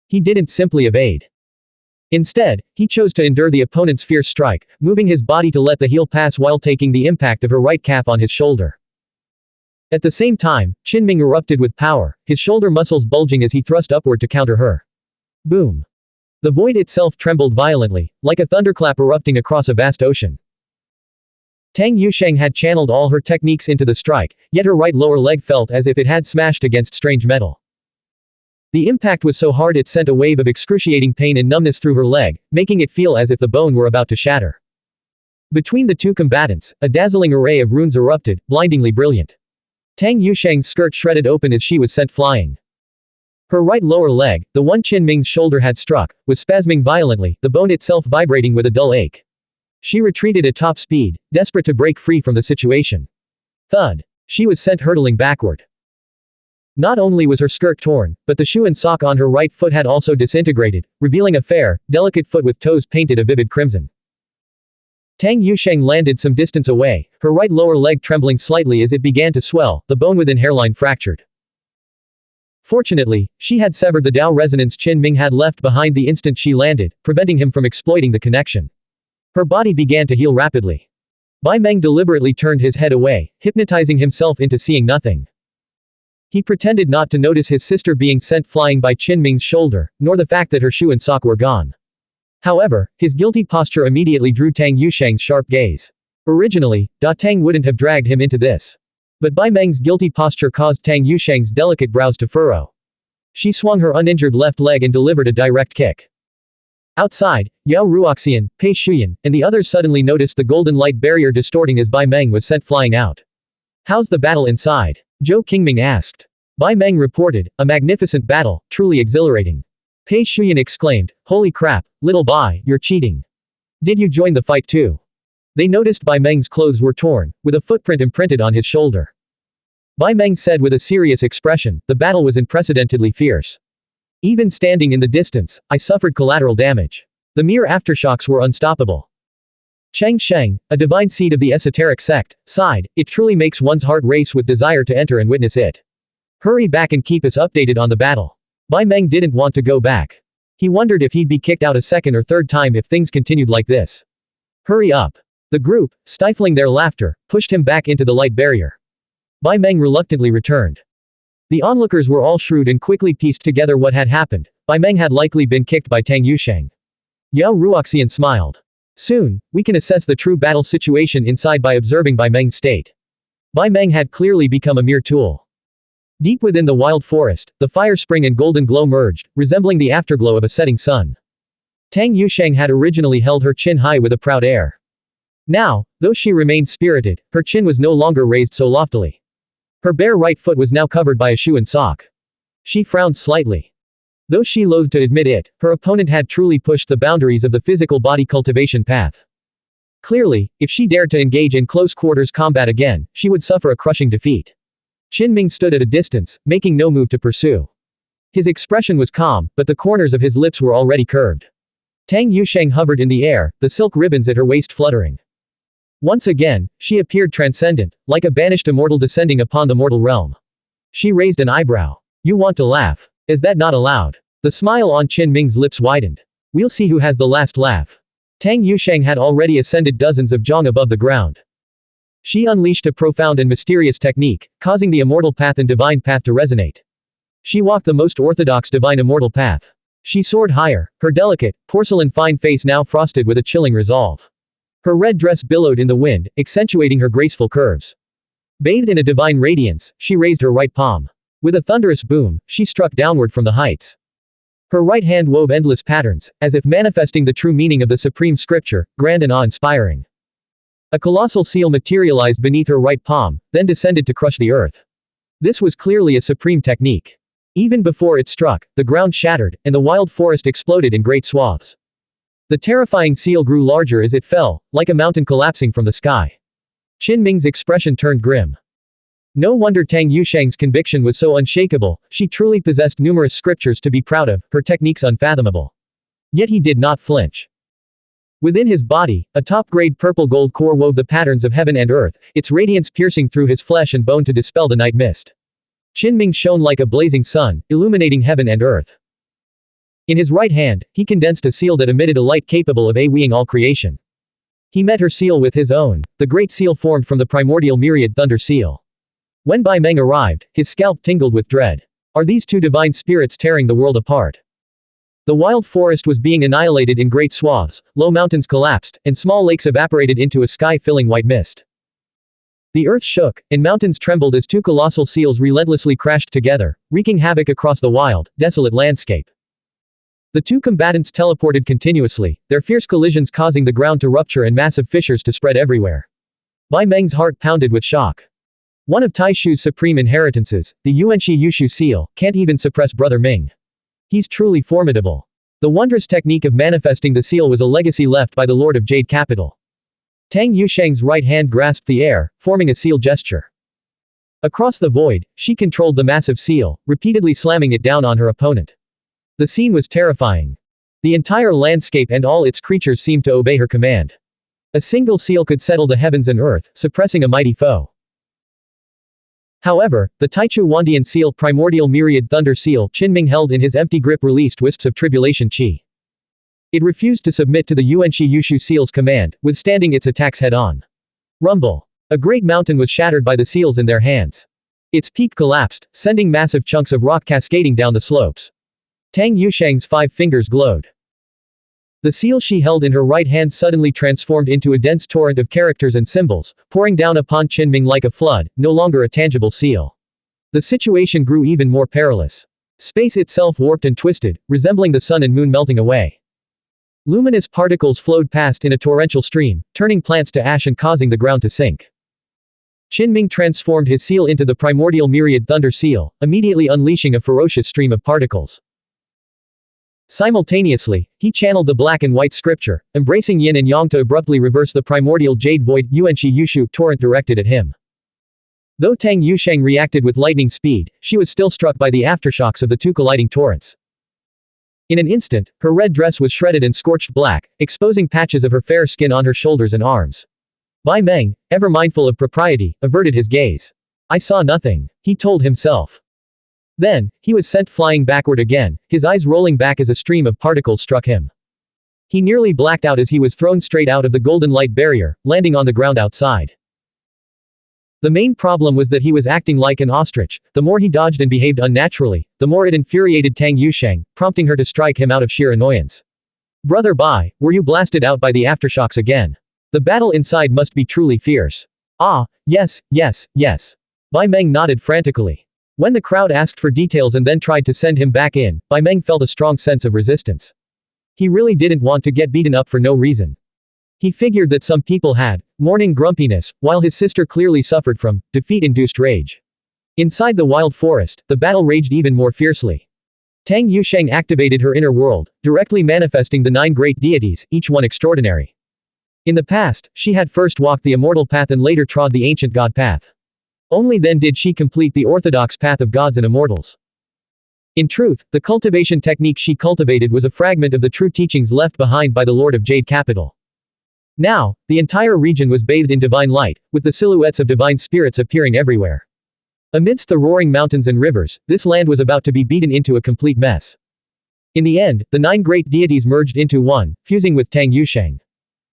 He didn't simply evade. Instead, he chose to endure the opponent's fierce strike, moving his body to let the heel pass while taking the impact of her right calf on his shoulder. At the same time, Qin Ming erupted with power, his shoulder muscles bulging as he thrust upward to counter her. Boom. The void itself trembled violently, like a thunderclap erupting across a vast ocean. Tang Yusheng had channeled all her techniques into the strike, yet her right lower leg felt as if it had smashed against strange metal. The impact was so hard it sent a wave of excruciating pain and numbness through her leg, making it feel as if the bone were about to shatter. Between the two combatants, a dazzling array of runes erupted, blindingly brilliant. Tang Yusheng's skirt shredded open as she was sent flying. Her right lower leg, the one Qin Ming's shoulder had struck, was spasming violently, the bone itself vibrating with a dull ache. She retreated at top speed, desperate to break free from the situation. Thud. She was sent hurtling backward. Not only was her skirt torn, but the shoe and sock on her right foot had also disintegrated, revealing a fair, delicate foot with toes painted a vivid crimson. Tang Yusheng landed some distance away, her right lower leg trembling slightly as it began to swell, the bone within hairline fractured. Fortunately, she had severed the Dao resonance Qin Ming had left behind the instant she landed, preventing him from exploiting the connection. Her body began to heal rapidly. Bai Meng deliberately turned his head away, hypnotizing himself into seeing nothing. He pretended not to notice his sister being sent flying by Qin Ming's shoulder, nor the fact that her shoe and sock were gone. However, his guilty posture immediately drew Tang Yusheng's sharp gaze. Originally, Da Tang wouldn't have dragged him into this. But Bai Meng's guilty posture caused Tang Yusheng's delicate brows to furrow. She swung her uninjured left leg and delivered a direct kick. Outside, Yao Ruoxian, Pei Shuyan, and the others suddenly noticed the golden light barrier distorting as Bai Meng was sent flying out. "How's the battle inside?" Zhou Qingming asked. Bai Meng reported, "A magnificent battle, truly exhilarating." Pei Shuyan exclaimed, "Holy crap, little Bai, you're cheating. Did you join the fight too?" They noticed Bai Meng's clothes were torn, with a footprint imprinted on his shoulder. Bai Meng said with a serious expression, "The battle was unprecedentedly fierce. Even standing in the distance, I suffered collateral damage. The mere aftershocks were unstoppable." Cheng Sheng, a divine seed of the esoteric sect, sighed, "It truly makes one's heart race with desire to enter and witness it. Hurry back and keep us updated on the battle." Bai Meng didn't want to go back. He wondered if he'd be kicked out a second or third time if things continued like this. "Hurry up." The group, stifling their laughter, pushed him back into the light barrier. Bai Meng reluctantly returned. The onlookers were all shrewd and quickly pieced together what had happened. Bai Meng had likely been kicked by Tang Yusheng. Yao Ruoxian smiled. "Soon, we can assess the true battle situation inside by observing Bai Meng's state." Bai Meng had clearly become a mere tool. Deep within the wild forest, the fire spring and golden glow merged, resembling the afterglow of a setting sun. Tang Yusheng had originally held her chin high with a proud air. Now, though she remained spirited, her chin was no longer raised so loftily. Her bare right foot was now covered by a shoe and sock. She frowned slightly. Though she loathed to admit it, her opponent had truly pushed the boundaries of the physical body cultivation path. Clearly, if she dared to engage in close quarters combat again, she would suffer a crushing defeat. Qin Ming stood at a distance, making no move to pursue. His expression was calm, but the corners of his lips were already curved. Tang Yusheng hovered in the air, the silk ribbons at her waist fluttering. Once again, she appeared transcendent, like a banished immortal descending upon the mortal realm. She raised an eyebrow. You want to laugh? Is that not allowed? The smile on Qin Ming's lips widened. We'll see who has the last laugh. Tang Yusheng had already ascended dozens of zhang above the ground. She unleashed a profound and mysterious technique, causing the immortal path and divine path to resonate. She walked the most orthodox divine immortal path. She soared higher, her delicate, porcelain-fine face now frosted with a chilling resolve. Her red dress billowed in the wind, accentuating her graceful curves. Bathed in a divine radiance, she raised her right palm. With a thunderous boom, she struck downward from the heights. Her right hand wove endless patterns, as if manifesting the true meaning of the supreme scripture, grand and awe-inspiring. A colossal seal materialized beneath her right palm, then descended to crush the earth. This was clearly a supreme technique. Even before it struck, the ground shattered, and the wild forest exploded in great swaths. The terrifying seal grew larger as it fell, like a mountain collapsing from the sky. Qin Ming's expression turned grim. No wonder Tang Yusheng's conviction was so unshakable, she truly possessed numerous scriptures to be proud of, her techniques unfathomable. Yet he did not flinch. Within his body, a top-grade purple-gold core wove the patterns of heaven and earth, its radiance piercing through his flesh and bone to dispel the night mist. Qin Ming shone like a blazing sun, illuminating heaven and earth. In his right hand, he condensed a seal that emitted a light capable of awing all creation. He met her seal with his own, the great seal formed from the primordial myriad thunder seal. When Bai Meng arrived, his scalp tingled with dread. Are these two divine spirits tearing the world apart? The wild forest was being annihilated in great swaths, low mountains collapsed, and small lakes evaporated into a sky-filling white mist. The earth shook, and mountains trembled as two colossal seals relentlessly crashed together, wreaking havoc across the wild, desolate landscape. The two combatants teleported continuously, their fierce collisions causing the ground to rupture and massive fissures to spread everywhere. Bai Meng's heart pounded with shock. One of Tai Shu's supreme inheritances, the Yuanxi Yushu seal, can't even suppress Brother Ming. He's truly formidable. The wondrous technique of manifesting the seal was a legacy left by the Lord of Jade Capital. Tang Yusheng's right hand grasped the air, forming a seal gesture. Across the void, she controlled the massive seal, repeatedly slamming it down on her opponent. The scene was terrifying. The entire landscape and all its creatures seemed to obey her command. A single seal could settle the heavens and earth, suppressing a mighty foe. However, the Taichu Wandian seal primordial myriad thunder seal Qin Ming held in his empty grip released wisps of tribulation chi. It refused to submit to the Yuanxi Yushu seal's command, withstanding its attacks head-on. Rumble. A great mountain was shattered by the seals in their hands. Its peak collapsed, sending massive chunks of rock cascading down the slopes. Tang Yusheng's 5 fingers glowed. The seal she held in her right hand suddenly transformed into a dense torrent of characters and symbols, pouring down upon Qin Ming like a flood, no longer a tangible seal. The situation grew even more perilous. Space itself warped and twisted, resembling the sun and moon melting away. Luminous particles flowed past in a torrential stream, turning plants to ash and causing the ground to sink. Qin Ming transformed his seal into the primordial myriad thunder seal, immediately unleashing a ferocious stream of particles. Simultaneously, he channeled the black and white scripture, embracing yin and yang to abruptly reverse the primordial jade void Yuanxi Yushu torrent directed at him. Though Tang Yusheng reacted with lightning speed, she was still struck by the aftershocks of the two colliding torrents. In an instant, her red dress was shredded and scorched black, exposing patches of her fair skin on her shoulders and arms. Bai Meng, ever mindful of propriety, averted his gaze. I saw nothing, he told himself. Then, he was sent flying backward again, his eyes rolling back as a stream of particles struck him. He nearly blacked out as he was thrown straight out of the golden light barrier, landing on the ground outside. The main problem was that he was acting like an ostrich. The more he dodged and behaved unnaturally, the more it infuriated Tang Yusheng, prompting her to strike him out of sheer annoyance. Brother Bai, were you blasted out by the aftershocks again? The battle inside must be truly fierce. Ah, yes, yes, yes. Bai Meng nodded frantically. When the crowd asked for details and then tried to send him back in, Bai Meng felt a strong sense of resistance. He really didn't want to get beaten up for no reason. He figured that some people had morning grumpiness, while his sister clearly suffered from defeat-induced rage. Inside the wild forest, the battle raged even more fiercely. Tang Yusheng activated her inner world, directly manifesting the 9 great deities, each one extraordinary. In the past, she had first walked the immortal path and later trod the ancient god path. Only then did she complete the orthodox path of gods and immortals. In truth, the cultivation technique she cultivated was a fragment of the true teachings left behind by the Lord of Jade Capital. Now, the entire region was bathed in divine light, with the silhouettes of divine spirits appearing everywhere. Amidst the roaring mountains and rivers, this land was about to be beaten into a complete mess. In the end, the 9 great deities merged into one, fusing with Tang Yusheng.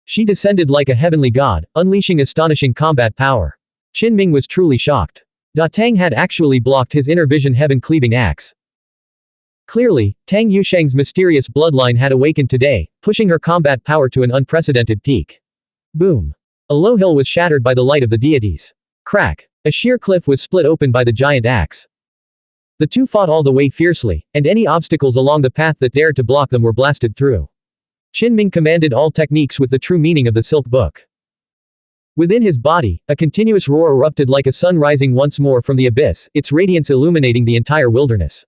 She descended like a heavenly god, unleashing astonishing combat power. Qin Ming was truly shocked. Da Tang had actually blocked his inner vision heaven-cleaving axe. Clearly, Tang Yusheng's mysterious bloodline had awakened today, pushing her combat power to an unprecedented peak. Boom. A low hill was shattered by the light of the deities. Crack. A sheer cliff was split open by the giant axe. The two fought all the way fiercely, and any obstacles along the path that dared to block them were blasted through. Qin Ming commanded all techniques with the true meaning of the Silk Book. Within his body, a continuous roar erupted like a sun rising once more from the abyss, its radiance illuminating the entire wilderness.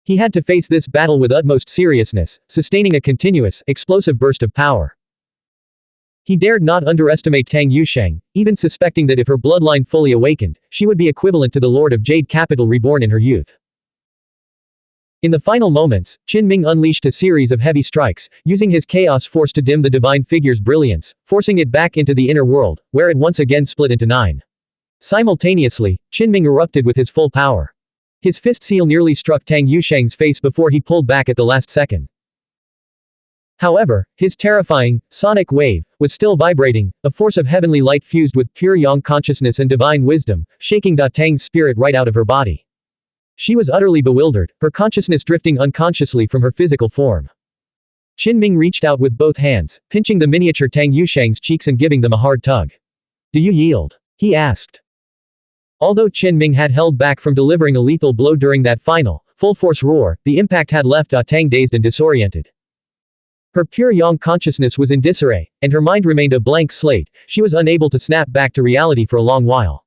He had to face this battle with utmost seriousness, sustaining a continuous, explosive burst of power. He dared not underestimate Tang Yusheng, even suspecting that if her bloodline fully awakened, she would be equivalent to the Lord of Jade Capital reborn in her youth. In the final moments, Qin Ming unleashed a series of heavy strikes, using his chaos force to dim the divine figure's brilliance, forcing it back into the inner world, where it once again split into 9. Simultaneously, Qin Ming erupted with his full power. His fist seal nearly struck Tang Yusheng's face before he pulled back at the last second. However, his terrifying, sonic wave, was still vibrating, a force of heavenly light fused with pure yang consciousness and divine wisdom, shaking Da Tang's spirit right out of her body. She was utterly bewildered, her consciousness drifting unconsciously from her physical form. Qin Ming reached out with both hands, pinching the miniature Tang Yusheng's cheeks and giving them a hard tug. "Do you yield?" he asked. Although Qin Ming had held back from delivering a lethal blow during that final, full-force roar, the impact had left Da Tang dazed and disoriented. Her pure yang consciousness was in disarray, and her mind remained a blank slate. She was unable to snap back to reality for a long while.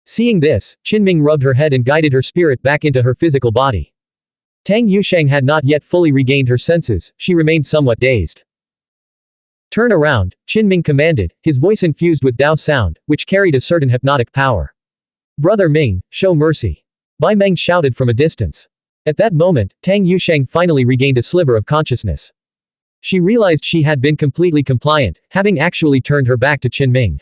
Seeing this, Qin Ming rubbed her head and guided her spirit back into her physical body. Tang Yusheng had not yet fully regained her senses, she remained somewhat dazed. "Turn around," Qin Ming commanded, his voice infused with Dao sound, which carried a certain hypnotic power. "Brother Ming, show mercy." Bai Meng shouted from a distance. At that moment, Tang Yusheng finally regained a sliver of consciousness. She realized she had been completely compliant, having actually turned her back to Qin Ming.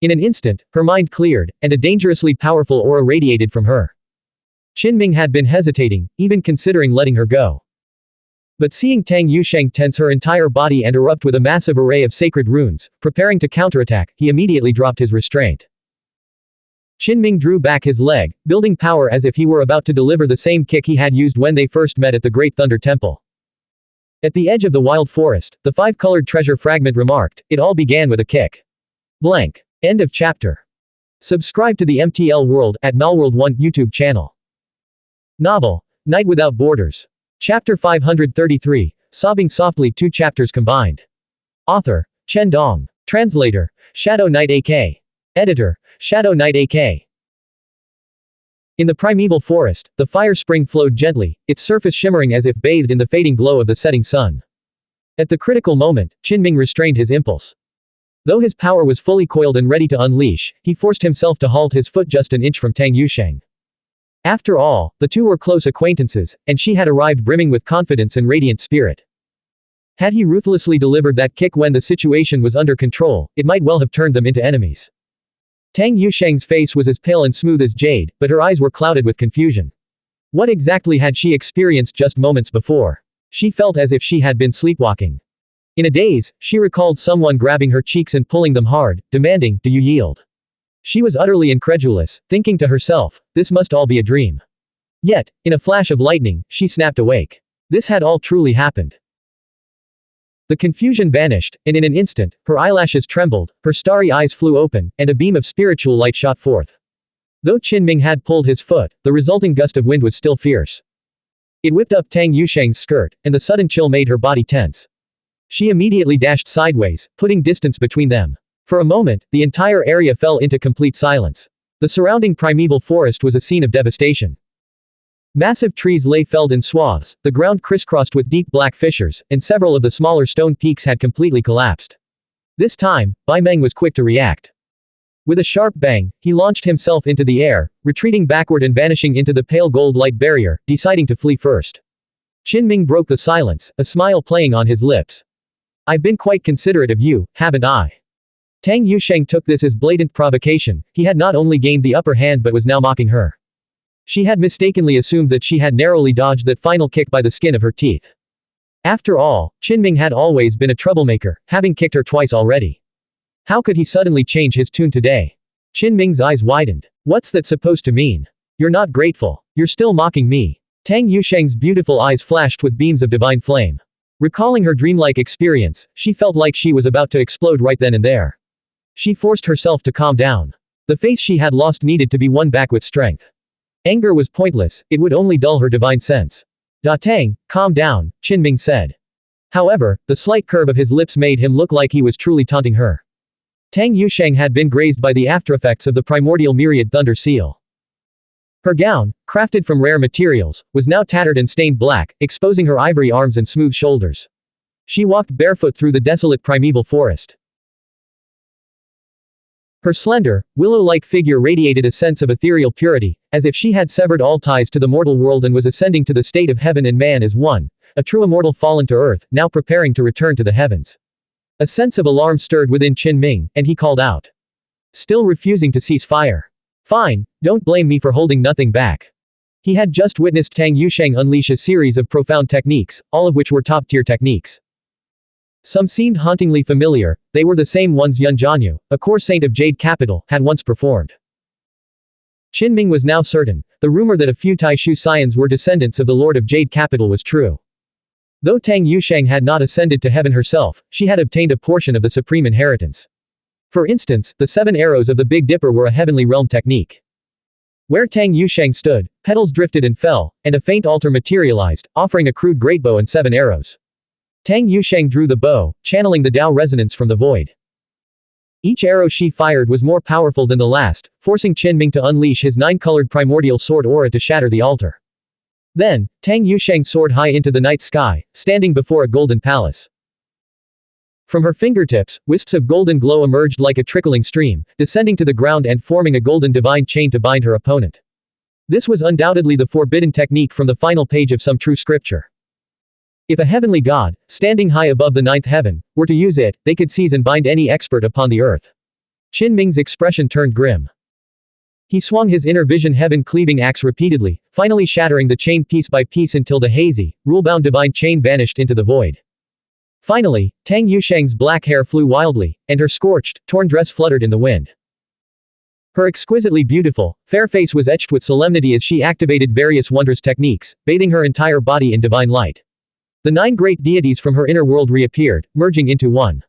In an instant, her mind cleared, and a dangerously powerful aura radiated from her. Qin Ming had been hesitating, even considering letting her go. But seeing Tang Yusheng tense her entire body and erupt with a massive array of sacred runes, preparing to counterattack, he immediately dropped his restraint. Qin Ming drew back his leg, building power as if he were about to deliver the same kick he had used when they first met at the Great Thunder Temple. At the edge of the wild forest, the 5-colored treasure fragment remarked, "It all began with a kick." Blank. End of chapter. Subscribe to the MTL World at Malworld 1 YouTube channel. Novel, Night Without Borders. Chapter 533, Sobbing Softly, 2 chapters combined. Author, Chen Dong. Translator, Shadow Knight AK. Editor, Shadow Knight AK. In the primeval forest, the fire spring flowed gently, its surface shimmering as if bathed in the fading glow of the setting sun. At the critical moment, Qin Ming restrained his impulse. Though his power was fully coiled and ready to unleash, he forced himself to halt his foot just an inch from Tang Yusheng. After all, the two were close acquaintances, and she had arrived brimming with confidence and radiant spirit. Had he ruthlessly delivered that kick when the situation was under control, it might well have turned them into enemies. Tang Yusheng's face was as pale and smooth as jade, but her eyes were clouded with confusion. What exactly had she experienced just moments before? She felt as if she had been sleepwalking. In a daze, she recalled someone grabbing her cheeks and pulling them hard, demanding, "Do you yield?" She was utterly incredulous, thinking to herself, this must all be a dream. Yet, in a flash of lightning, she snapped awake. This had all truly happened. The confusion vanished, and in an instant, her eyelashes trembled, her starry eyes flew open, and a beam of spiritual light shot forth. Though Qin Ming had pulled his foot, the resulting gust of wind was still fierce. It whipped up Tang Yusheng's skirt, and the sudden chill made her body tense. She immediately dashed sideways, putting distance between them. For a moment, the entire area fell into complete silence. The surrounding primeval forest was a scene of devastation. Massive trees lay felled in swaths, the ground crisscrossed with deep black fissures, and several of the smaller stone peaks had completely collapsed. This time, Bai Meng was quick to react. With a sharp bang, he launched himself into the air, retreating backward and vanishing into the pale gold light barrier, deciding to flee first. Qinming broke the silence, a smile playing on his lips. I've been quite considerate of you, haven't I? Tang Yusheng took this as blatant provocation. He had not only gained the upper hand but was now mocking her. She had mistakenly assumed that she had narrowly dodged that final kick by the skin of her teeth. After all, Qinming had always been a troublemaker, having kicked her twice already. How could he suddenly change his tune today? Qinming's eyes widened. What's that supposed to mean? You're not grateful. You're still mocking me. Tang Yusheng's beautiful eyes flashed with beams of divine flame. Recalling her dreamlike experience, she felt like she was about to explode right then and there. She forced herself to calm down. The face she had lost needed to be won back with strength. Anger was pointless, it would only dull her divine sense. Da Tang, calm down, Qinming said. However, the slight curve of his lips made him look like he was truly taunting her. Tang Yusheng had been grazed by the aftereffects of the primordial myriad thunder seal. Her gown, crafted from rare materials, was now tattered and stained black, exposing her ivory arms and smooth shoulders. She walked barefoot through the desolate primeval forest. Her slender, willow-like figure radiated a sense of ethereal purity, as if she had severed all ties to the mortal world and was ascending to the state of heaven and man as one, a true immortal fallen to earth, now preparing to return to the heavens. A sense of alarm stirred within Qinming, and he called out. Still refusing to cease fire. Fine, don't blame me for holding nothing back. He had just witnessed Tang Yusheng unleash a series of profound techniques, all of which were top-tier techniques. Some seemed hauntingly familiar, they were the same ones Yun Jianyu, a core saint of Jade Capital, had once performed. Qinming was now certain, the rumor that a few Taishu Scions were descendants of the Lord of Jade Capital was true. Though Tang Yusheng had not ascended to heaven herself, she had obtained a portion of the supreme inheritance. For instance, the 7 arrows of the Big Dipper were a heavenly realm technique. Where Tang Yusheng stood, petals drifted and fell, and a faint altar materialized, offering a crude great bow and 7 arrows. Tang Yusheng drew the bow, channeling the Tao resonance from the void. Each arrow she fired was more powerful than the last, forcing Qinming to unleash his 9-colored primordial sword aura to shatter the altar. Then, Tang Yusheng soared high into the night sky, standing before a golden palace. From her fingertips, wisps of golden glow emerged like a trickling stream, descending to the ground and forming a golden divine chain to bind her opponent. This was undoubtedly the forbidden technique from the final page of some true scripture. If a heavenly god, standing high above the 9th heaven, were to use it, they could seize and bind any expert upon the earth. Qinming's expression turned grim. He swung his inner vision heaven-cleaving axe repeatedly, finally shattering the chain piece by piece until the hazy, rule-bound divine chain vanished into the void. Finally, Tang Yusheng's black hair flew wildly, and her scorched, torn dress fluttered in the wind. Her exquisitely beautiful, fair face was etched with solemnity as she activated various wondrous techniques, bathing her entire body in divine light. The 9 great deities from her inner world reappeared, merging into one.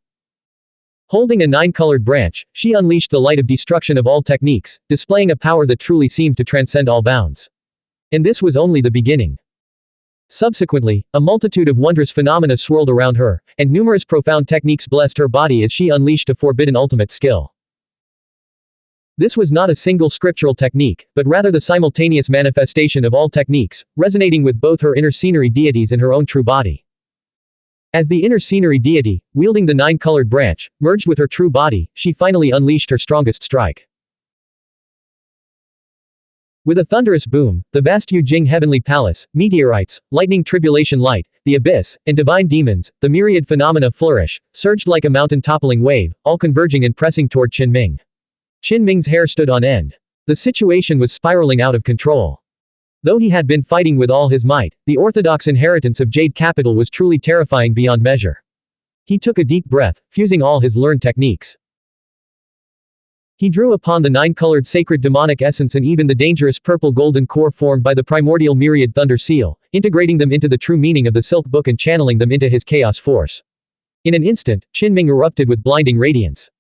Holding a 9-colored branch, she unleashed the light of destruction of all techniques, displaying a power that truly seemed to transcend all bounds. And this was only the beginning. Subsequently, a multitude of wondrous phenomena swirled around her, and numerous profound techniques blessed her body as she unleashed a forbidden ultimate skill. This was not a single scriptural technique, but rather the simultaneous manifestation of all techniques, resonating with both her inner scenery deities and her own true body. As the inner scenery deity, wielding the 9-colored branch, merged with her true body, she finally unleashed her strongest strike. With a thunderous boom, the vast Yujing heavenly palace, meteorites, lightning tribulation light, the abyss, and divine demons, the myriad phenomena flourish, surged like a mountain toppling wave, all converging and pressing toward Qinming. Qinming's hair stood on end. The situation was spiraling out of control. Though he had been fighting with all his might, the orthodox inheritance of Jade Capital was truly terrifying beyond measure. He took a deep breath, fusing all his learned techniques. He drew upon the 9-colored sacred demonic essence and even the dangerous purple golden core formed by the primordial myriad thunder seal, integrating them into the true meaning of the Silk Book and channeling them into his chaos force. In an instant, Qinming erupted with blinding radiance.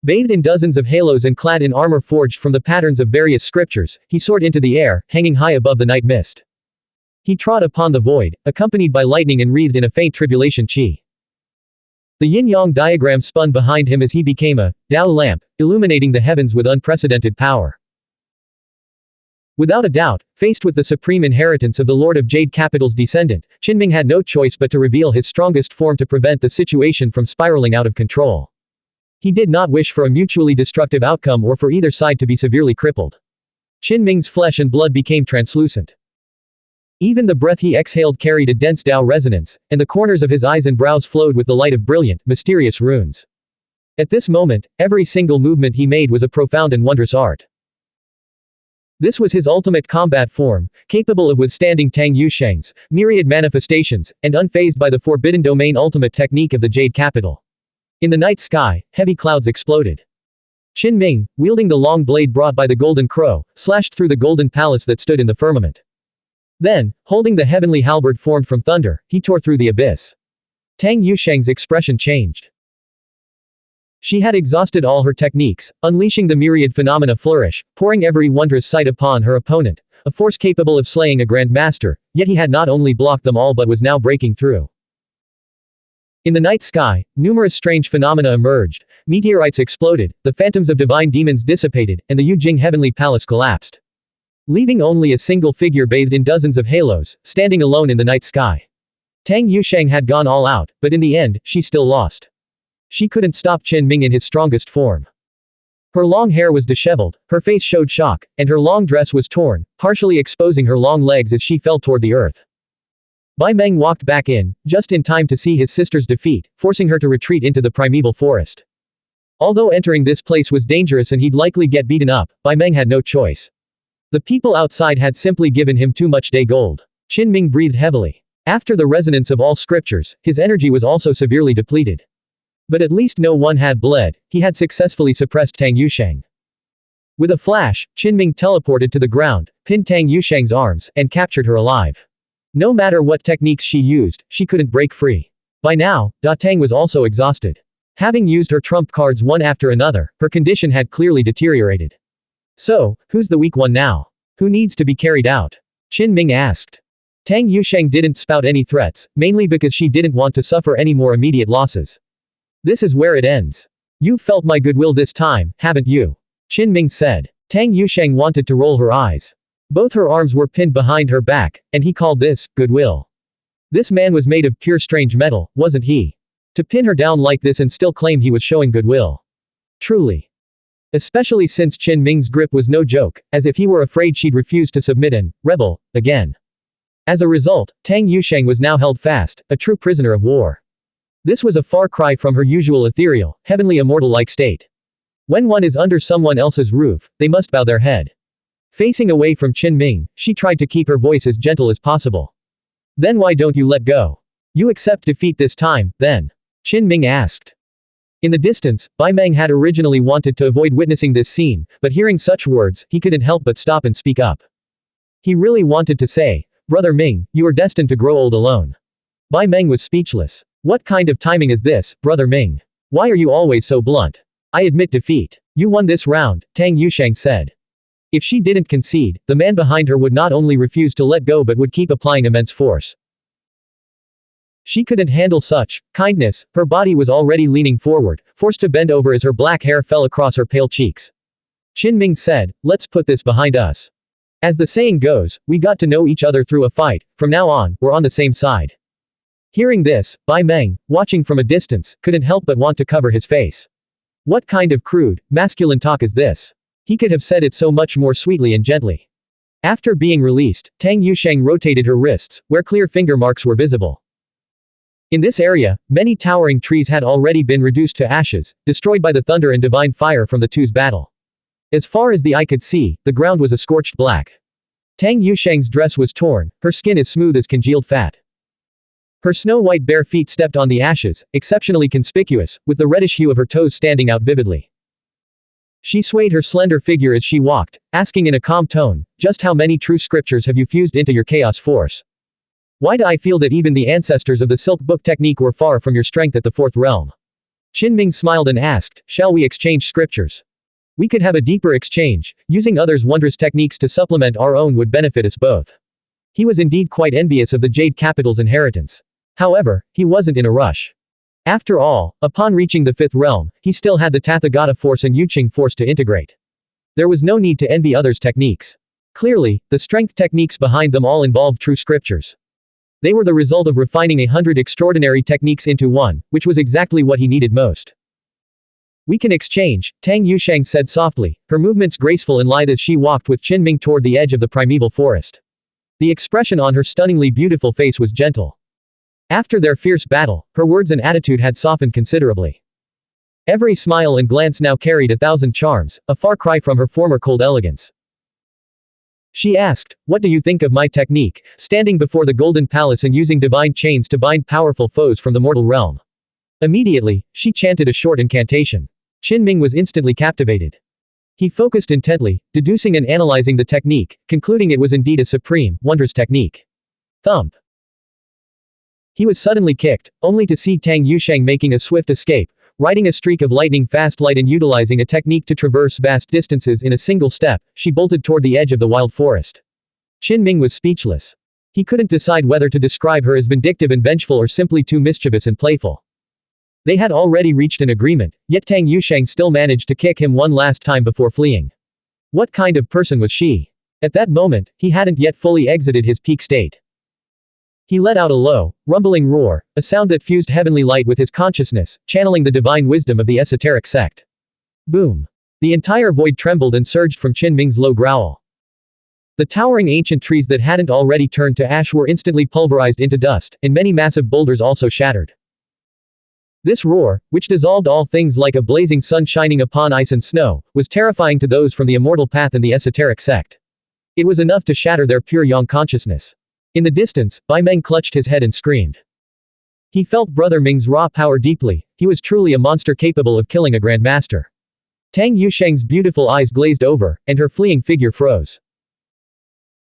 Bathed in dozens of halos and clad in armor forged from the patterns of various scriptures, he soared into the air, hanging high above the night mist. He trod upon the void, accompanied by lightning and wreathed in a faint tribulation chi. The yin-yang diagram spun behind him as he became a Tao lamp, illuminating the heavens with unprecedented power. Without a doubt, faced with the supreme inheritance of the Lord of Jade Capital's descendant, Qinming had no choice but to reveal his strongest form to prevent the situation from spiraling out of control. He did not wish for a mutually destructive outcome or for either side to be severely crippled. Qin Ming's flesh and blood became translucent. Even the breath he exhaled carried a dense Tao resonance, and the corners of his eyes and brows flowed with the light of brilliant, mysterious runes. At this moment, every single movement he made was a profound and wondrous art. This was his ultimate combat form, capable of withstanding Tang Yusheng's myriad manifestations, and unfazed by the Forbidden Domain ultimate technique of the Jade Capital. In the night sky, heavy clouds exploded. Qin Ming, wielding the long blade brought by the Golden Crow, slashed through the golden palace that stood in the firmament. Then, holding the heavenly halberd formed from thunder, he tore through the abyss. Tang Yusheng's expression changed. She had exhausted all her techniques, unleashing the myriad phenomena flourish, pouring every wondrous sight upon her opponent, a force capable of slaying a grand master, yet he had not only blocked them all but was now breaking through. In the night sky, numerous strange phenomena emerged, meteorites exploded, the phantoms of divine demons dissipated, and the Yujing heavenly palace collapsed. Leaving only a single figure bathed in dozens of halos, standing alone in the night sky. Tang Yusheng had gone all out, but in the end, she still lost. She couldn't stop Qin Ming in his strongest form. Her long hair was disheveled, her face showed shock, and her long dress was torn, partially exposing her long legs as she fell toward the earth. Bai Meng walked back in, just in time to see his sister's defeat, forcing her to retreat into the primeval forest. Although entering this place was dangerous and he'd likely get beaten up, Bai Meng had no choice. The people outside had simply given him too much day gold. Qin Ming breathed heavily. After the resonance of all scriptures, his energy was also severely depleted. But at least no one had bled, he had successfully suppressed Tang Yusheng. With a flash, Qin Ming teleported to the ground, pinned Tang Yusheng's arms, and captured her alive. No matter what techniques she used, she couldn't break free. By now, Da Tang was also exhausted. Having used her trump cards one after another, her condition had clearly deteriorated. So, who's the weak one now? Who needs to be carried out? Qin Ming asked. Tang Yusheng didn't spout any threats, mainly because she didn't want to suffer any more immediate losses. This is where it ends. You've felt my goodwill this time, haven't you? Qin Ming said. Tang Yusheng wanted to roll her eyes. Both her arms were pinned behind her back, and he called this goodwill. This man was made of pure strange metal, wasn't he? To pin her down like this and still claim he was showing goodwill. Truly. Especially since Qin Ming's grip was no joke, as if he were afraid she'd refuse to submit and rebel again. As a result, Tang Yusheng was now held fast, a true prisoner of war. This was a far cry from her usual ethereal, heavenly immortal-like state. When one is under someone else's roof, they must bow their head. Facing away from Qin Ming, she tried to keep her voice as gentle as possible. Then why don't you let go? You accept defeat this time, then? Qin Ming asked. In the distance, Bai Meng had originally wanted to avoid witnessing this scene, but hearing such words, he couldn't help but stop and speak up. He really wanted to say, Brother Ming, you are destined to grow old alone. Bai Meng was speechless. What kind of timing is this, Brother Ming? Why are you always so blunt? I admit defeat. You won this round, Tang Yusheng said. If she didn't concede, the man behind her would not only refuse to let go but would keep applying immense force. She couldn't handle such kindness, her body was already leaning forward, forced to bend over as her black hair fell across her pale cheeks. Qin Ming said, let's put this behind us. As the saying goes, we got to know each other through a fight, from now on, we're on the same side. Hearing this, Bai Meng, watching from a distance, couldn't help but want to cover his face. What kind of crude, masculine talk is this? He could have said it so much more sweetly and gently. After being released, Tang Yusheng rotated her wrists, where clear finger marks were visible. In this area, many towering trees had already been reduced to ashes, destroyed by the thunder and divine fire from the two's battle. As far as the eye could see, the ground was a scorched black. Tang Yusheng's dress was torn, her skin as smooth as congealed fat. Her snow-white bare feet stepped on the ashes, exceptionally conspicuous, with the reddish hue of her toes standing out vividly. She swayed her slender figure as she walked, asking in a calm tone, just how many true scriptures have you fused into your chaos force? Why do I feel that even the ancestors of the Silk Book technique were far from your strength at the fourth realm? Qin Ming smiled and asked, shall we exchange scriptures? We could have a deeper exchange, using others' wondrous techniques to supplement our own would benefit us both. He was indeed quite envious of the Jade Capital's inheritance. However, he wasn't in a rush. After all, upon reaching the fifth realm, he still had the Tathagata force and Yuqing force to integrate. There was no need to envy others' techniques. Clearly, the strength techniques behind them all involved true scriptures. They were the result of refining 100 extraordinary techniques into one, which was exactly what he needed most. We can exchange, Tang Yusheng said softly, her movements graceful and lithe as she walked with Qinming toward the edge of the primeval forest. The expression on her stunningly beautiful face was gentle. After their fierce battle, her words and attitude had softened considerably. Every smile and glance now carried 1,000 charms, a far cry from her former cold elegance. She asked, "What do you think of my technique, standing before the Golden Palace and using divine chains to bind powerful foes from the mortal realm?" Immediately, she chanted a short incantation. Qinming was instantly captivated. He focused intently, deducing and analyzing the technique, concluding it was indeed a supreme, wondrous technique. Thump. He was suddenly kicked, only to see Tang Yusheng making a swift escape, riding a streak of lightning fast light and utilizing a technique to traverse vast distances in a single step, she bolted toward the edge of the wild forest. Qinming was speechless. He couldn't decide whether to describe her as vindictive and vengeful or simply too mischievous and playful. They had already reached an agreement, yet Tang Yusheng still managed to kick him one last time before fleeing. What kind of person was she? At that moment, he hadn't yet fully exited his peak state. He let out a low, rumbling roar, a sound that fused heavenly light with his consciousness, channeling the divine wisdom of the esoteric sect. Boom. The entire void trembled and surged from Qinming's low growl. The towering ancient trees that hadn't already turned to ash were instantly pulverized into dust, and many massive boulders also shattered. This roar, which dissolved all things like a blazing sun shining upon ice and snow, was terrifying to those from the immortal path and the esoteric sect. It was enough to shatter their pure yang consciousness. In the distance, Bai Meng clutched his head and screamed. He felt Brother Ming's raw power deeply, he was truly a monster capable of killing a grandmaster. Tang Yusheng's beautiful eyes glazed over, and her fleeing figure froze.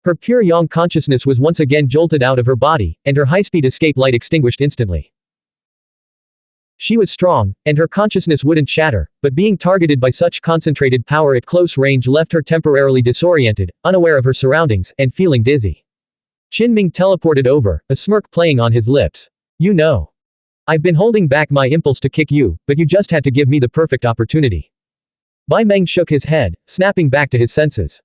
Her pure yang consciousness was once again jolted out of her body, and her high-speed escape light extinguished instantly. She was strong, and her consciousness wouldn't shatter, but being targeted by such concentrated power at close range left her temporarily disoriented, unaware of her surroundings, and feeling dizzy. Qinming teleported over, a smirk playing on his lips. "You know. I've been holding back my impulse to kick you, but you just had to give me the perfect opportunity." Bai Meng shook his head, snapping back to his senses.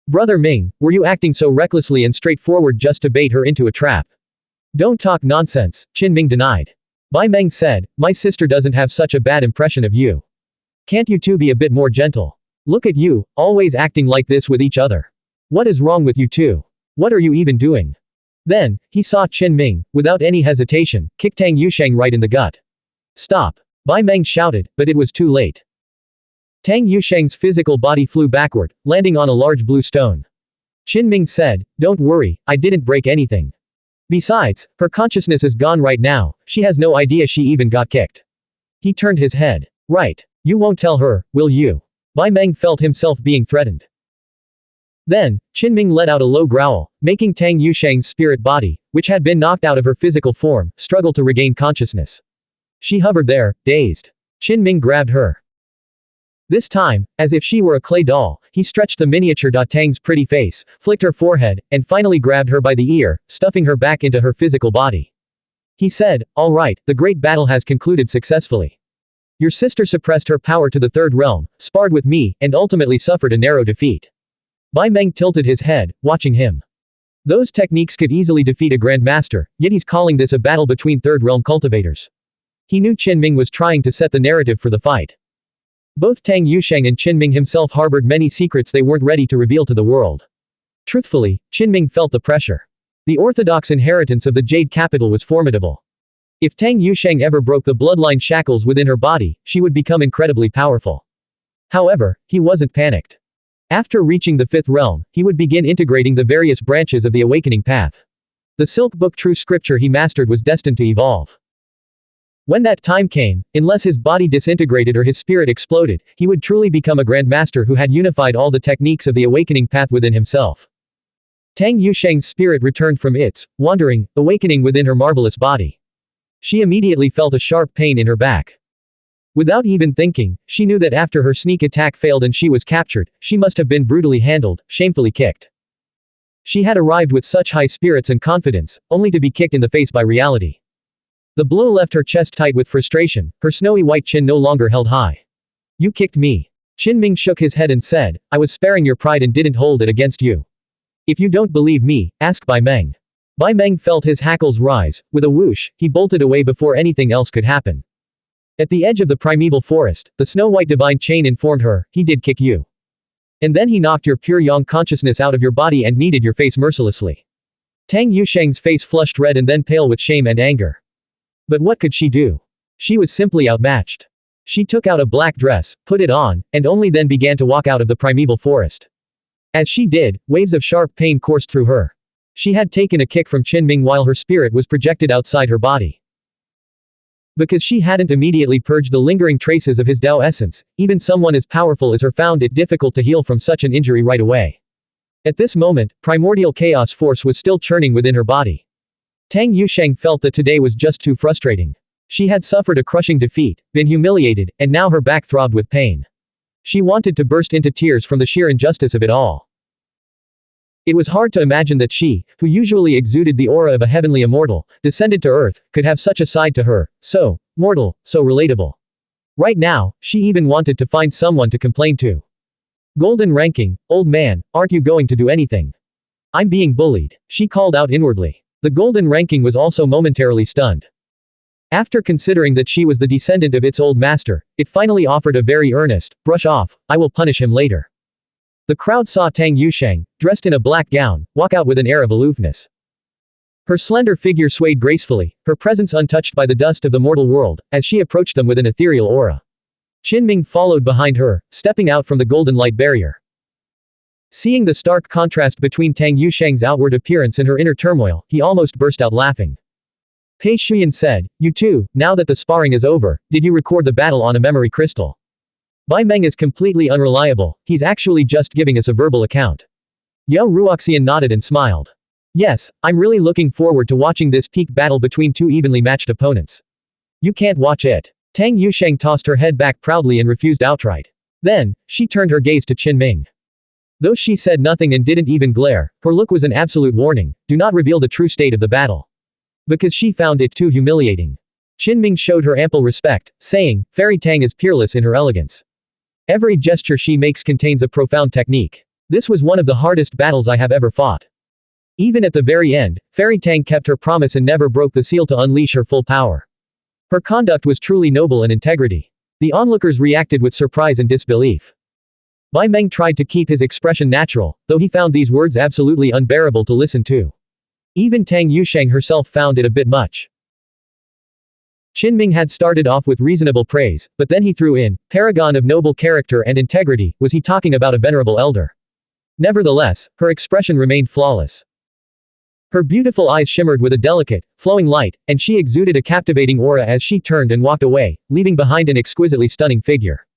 "Brother Ming, were you acting so recklessly and straightforward just to bait her into a trap?" "Don't talk nonsense," Qinming denied. Bai Meng said, "My sister doesn't have such a bad impression of you. Can't you two be a bit more gentle? Look at you, always acting like this with each other. What is wrong with you two? What are you even doing?" Then, he saw Qinming, without any hesitation, kick Tang Yusheng right in the gut. "Stop!" Bai Meng shouted, but it was too late. Tang Yusheng's physical body flew backward, landing on a large blue stone. Qinming said, "Don't worry, I didn't break anything. Besides, her consciousness is gone right now, she has no idea she even got kicked." He turned his head. "Right. You won't tell her, will you?" Bai Meng felt himself being threatened. Then, Qinming let out a low growl, making Tang Yusheng's spirit body, which had been knocked out of her physical form, struggle to regain consciousness. She hovered there, dazed. Qinming grabbed her. This time, as if she were a clay doll, he stretched the miniature Tang's pretty face, flicked her forehead, and finally grabbed her by the ear, stuffing her back into her physical body. He said, "All right, the great battle has concluded successfully. Your sister suppressed her power to the third realm, sparred with me, and ultimately suffered a narrow defeat." Bai Meng tilted his head, watching him. Those techniques could easily defeat a grandmaster, yet he's calling this a battle between third realm cultivators. He knew Qinming was trying to set the narrative for the fight. Both Tang Yusheng and Qinming himself harbored many secrets they weren't ready to reveal to the world. Truthfully, Qinming felt the pressure. The orthodox inheritance of the Jade Capital was formidable. If Tang Yusheng ever broke the bloodline shackles within her body, she would become incredibly powerful. However, he wasn't panicked. After reaching the fifth realm, he would begin integrating the various branches of the awakening path. The Silk Book True Scripture he mastered was destined to evolve. When that time came, unless his body disintegrated or his spirit exploded, he would truly become a grandmaster who had unified all the techniques of the awakening path within himself. Tang Yusheng's spirit returned from its wandering, awakening within her marvelous body. She immediately felt a sharp pain in her back. Without even thinking, she knew that after her sneak attack failed and she was captured, she must have been brutally handled, shamefully kicked. She had arrived with such high spirits and confidence, only to be kicked in the face by reality. The blow left her chest tight with frustration, her snowy white chin no longer held high. "You kicked me." Qinming shook his head and said, "I was sparing your pride and didn't hold it against you. If you don't believe me, ask Bai Meng." Bai Meng felt his hackles rise, with a whoosh, he bolted away before anything else could happen. At the edge of the primeval forest, the snow-white divine chain informed her, he did kick you. And then he knocked your pure yang consciousness out of your body and kneaded your face mercilessly. Tang Yusheng's face flushed red and then pale with shame and anger. But what could she do? She was simply outmatched. She took out a black dress, put it on, and only then began to walk out of the primeval forest. As she did, waves of sharp pain coursed through her. She had taken a kick from Qinming while her spirit was projected outside her body. Because she hadn't immediately purged the lingering traces of his Tao essence, even someone as powerful as her found it difficult to heal from such an injury right away. At this moment, primordial chaos force was still churning within her body. Tang Yusheng felt that today was just too frustrating. She had suffered a crushing defeat, been humiliated, and now her back throbbed with pain. She wanted to burst into tears from the sheer injustice of it all. It was hard to imagine that she, who usually exuded the aura of a heavenly immortal, descended to earth, could have such a side to her, so mortal, so relatable. Right now, she even wanted to find someone to complain to. Golden ranking, old man, aren't you going to do anything? I'm being bullied, she called out inwardly. The golden ranking was also momentarily stunned. After considering that she was the descendant of its old master, it finally offered a very earnest, brush off, I will punish him later. The crowd saw Tang Yusheng, dressed in a black gown, walk out with an air of aloofness. Her slender figure swayed gracefully, her presence untouched by the dust of the mortal world, as she approached them with an ethereal aura. Qinming followed behind her, stepping out from the golden light barrier. Seeing the stark contrast between Tang Yusheng's outward appearance and her inner turmoil, he almost burst out laughing. Pei Shuyan said, you too, now that the sparring is over, did you record the battle on a memory crystal? Bai Meng is completely unreliable, he's actually just giving us a verbal account. Yao Ruoxian nodded and smiled. Yes, I'm really looking forward to watching this peak battle between two evenly matched opponents. You can't watch it. Tang Yusheng tossed her head back proudly and refused outright. Then, she turned her gaze to Qinming. Though she said nothing and didn't even glare, her look was an absolute warning, do not reveal the true state of the battle. Because she found it too humiliating. Qinming showed her ample respect, saying, Fairy Tang is peerless in her elegance. Every gesture she makes contains a profound technique. This was one of the hardest battles I have ever fought. Even at the very end, Fairy Tang kept her promise and never broke the seal to unleash her full power. Her conduct was truly noble and integrity. The onlookers reacted with surprise and disbelief. Bai Meng tried to keep his expression natural, though he found these words absolutely unbearable to listen to. Even Tang Yusheng herself found it a bit much. Qinming had started off with reasonable praise, but then he threw in, paragon of noble character and integrity, was he talking about a venerable elder? Nevertheless, her expression remained flawless. Her beautiful eyes shimmered with a delicate, flowing light, and she exuded a captivating aura as she turned and walked away, leaving behind an exquisitely stunning figure.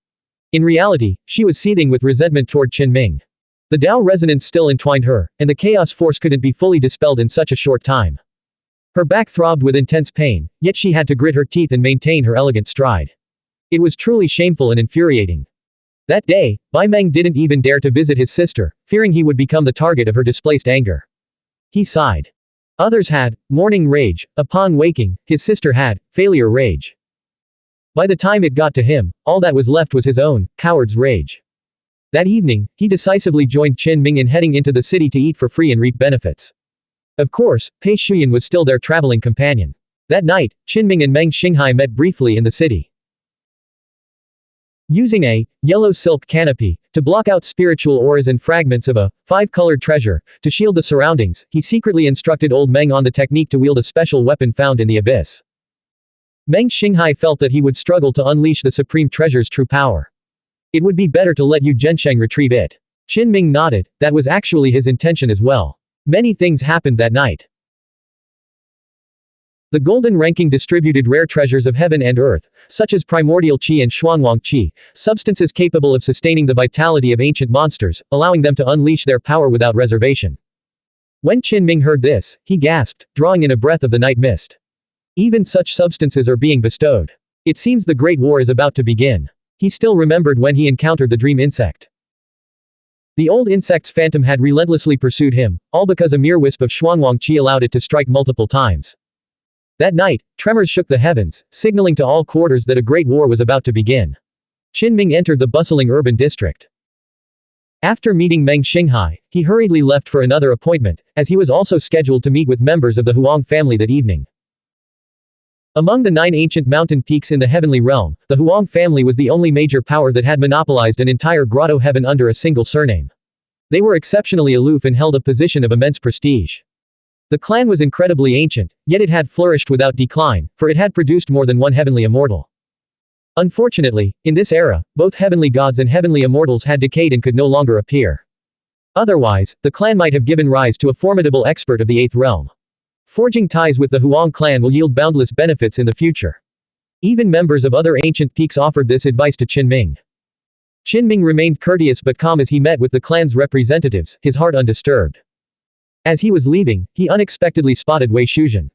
In reality, she was seething with resentment toward Qinming. The Tao resonance still entwined her, and the chaos force couldn't be fully dispelled in such a short time. Her back throbbed with intense pain, yet she had to grit her teeth and maintain her elegant stride. It was truly shameful and infuriating. That day, Bai Meng didn't even dare to visit his sister, fearing he would become the target of her displaced anger. He sighed. Others had morning rage. Upon waking, his sister had failure rage. By the time it got to him, all that was left was his own coward's rage. That evening, he decisively joined Qinming in heading into the city to eat for free and reap benefits. Of course, Pei Shuyan was still their traveling companion. That night, Qinming and Meng Xinghai met briefly in the city. Using a yellow silk canopy to block out spiritual auras and fragments of a five-colored treasure to shield the surroundings, he secretly instructed old Meng on the technique to wield a special weapon found in the abyss. Meng Xinghai felt that he would struggle to unleash the supreme treasure's true power. It would be better to let Yu Zhensheng retrieve it. Qinming nodded, that was actually his intention as well. Many things happened that night. The golden ranking distributed rare treasures of heaven and earth, such as primordial qi and Xuanhuan qi, substances capable of sustaining the vitality of ancient monsters, allowing them to unleash their power without reservation. When Qinming heard this, he gasped, drawing in a breath of the night mist. Even such substances are being bestowed. It seems the Great War is about to begin. He still remembered when he encountered the dream insect. The old insect's phantom had relentlessly pursued him, all because a mere wisp of Xuanhuan qi allowed it to strike multiple times. That night, tremors shook the heavens, signaling to all quarters that a great war was about to begin. Qinming entered the bustling urban district. After meeting Meng Xinghai, he hurriedly left for another appointment, as he was also scheduled to meet with members of the Huang family that evening. Among the 9 ancient mountain peaks in the heavenly realm, the Huang family was the only major power that had monopolized an entire grotto heaven under a single surname. They were exceptionally aloof and held a position of immense prestige. The clan was incredibly ancient, yet it had flourished without decline, for it had produced more than one heavenly immortal. Unfortunately, in this era, both heavenly gods and heavenly immortals had decayed and could no longer appear. Otherwise, the clan might have given rise to a formidable expert of the 8th realm. Forging ties with the Huang clan will yield boundless benefits in the future. Even members of other ancient peaks offered this advice to Qin Ming remained courteous but calm as he met with the clan's representatives, his heart undisturbed. As he was leaving, he unexpectedly spotted Wei Shuzhen.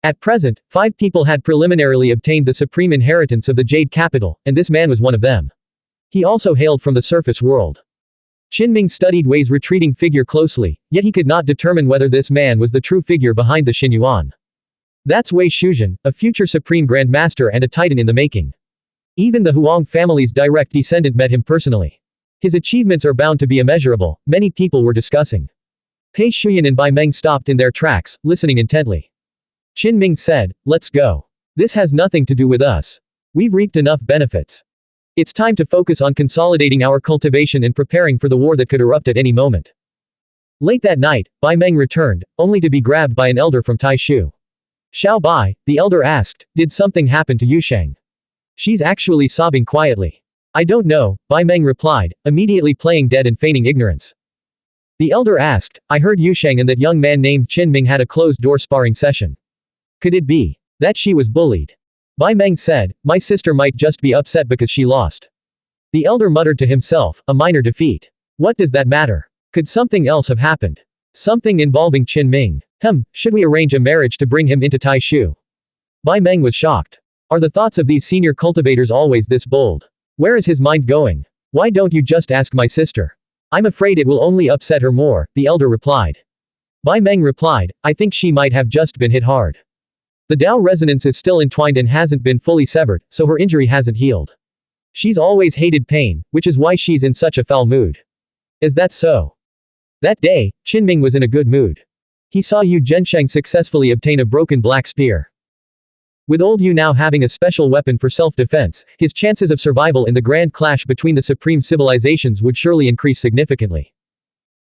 At present, 5 people had preliminarily obtained the supreme inheritance of the Jade Capital, and this man was one of them. He also hailed from the surface world. Qin Ming studied Wei's retreating figure closely, yet he could not determine whether this man was the true figure behind the Xuanhuan. That's Wei Shuzhen, a future supreme grand master and a titan in the making. Even the Huang family's direct descendant met him personally. His achievements are bound to be immeasurable, many people were discussing. Pei Shuyan and Bai Meng stopped in their tracks, listening intently. Qin Ming said, "Let's go. This has nothing to do with us. We've reaped enough benefits. It's time to focus on consolidating our cultivation and preparing for the war that could erupt at any moment." Late that night, Bai Meng returned, only to be grabbed by an elder from Taishu. "Xiao Bai," the elder asked, "did something happen to Yusheng?" "She's actually sobbing quietly." "I don't know," Bai Meng replied, immediately playing dead and feigning ignorance. The elder asked, "I heard Yusheng and that young man named Qin Ming had a closed-door sparring session. Could it be that she was bullied?" Bai Meng said, "My sister might just be upset because she lost." The elder muttered to himself, "A minor defeat. What does that matter? Could something else have happened? Something involving Qin Ming. Should we arrange a marriage to bring him into Taishu?" Bai Meng was shocked. Are the thoughts of these senior cultivators always this bold? Where is his mind going? "Why don't you just ask my sister? I'm afraid it will only upset her more," the elder replied. Bai Meng replied, "I think she might have just been hit hard. The Tao resonance is still entwined and hasn't been fully severed, so her injury hasn't healed. She's always hated pain, which is why she's in such a foul mood." "Is that so?" That day, Qin Ming was in a good mood. He saw Yu Zhensheng successfully obtain a broken black spear. With old Yu now having a special weapon for self-defense, his chances of survival in the grand clash between the supreme civilizations would surely increase significantly.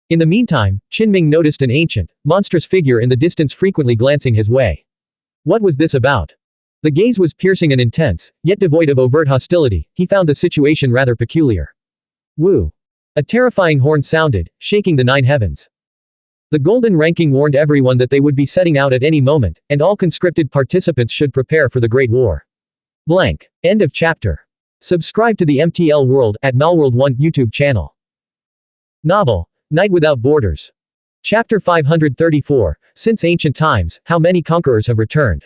In the meantime, Qin Ming noticed an ancient, monstrous figure in the distance frequently glancing his way. What was this about? The gaze was piercing and intense, yet devoid of overt hostility. He found the situation rather peculiar. Woo! A terrifying horn sounded, shaking the 9 heavens. The golden ranking warned everyone that they would be setting out at any moment, and all conscripted participants should prepare for the Great War. Blank. End of chapter. Subscribe to the MTL World at Malworld 1 YouTube channel. Novel, Night Without Borders. Chapter 534, Since Ancient Times, How Many Conquerors Have Returned.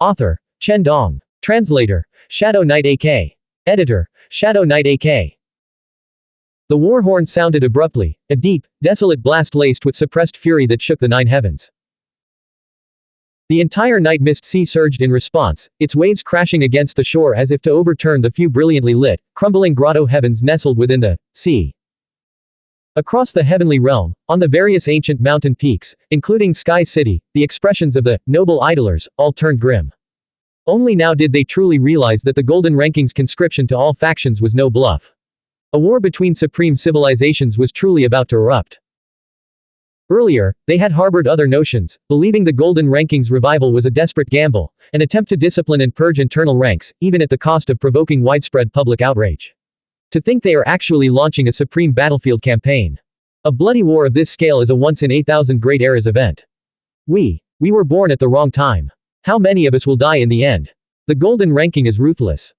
Author, Chen Dong. Translator, Shadow Knight AK. Editor, Shadow Knight AK. The war horn sounded abruptly, a deep, desolate blast laced with suppressed fury that shook the 9 heavens. The entire night mist sea surged in response, its waves crashing against the shore as if to overturn the few brilliantly lit, crumbling grotto heavens nestled within the sea. Across the heavenly realm, on the various ancient mountain peaks, including Sky City, the expressions of the noble idlers all turned grim. Only now did they truly realize that the Golden Ranking's conscription to all factions was no bluff. A war between supreme civilizations was truly about to erupt. Earlier, they had harbored other notions, believing the Golden Ranking's revival was a desperate gamble, an attempt to discipline and purge internal ranks, even at the cost of provoking widespread public outrage. To think they are actually launching a supreme battlefield campaign. A bloody war of this scale is a once-in-8,000 great eras event. We were born at the wrong time. How many of us will die in the end? The Golden Ranking is ruthless.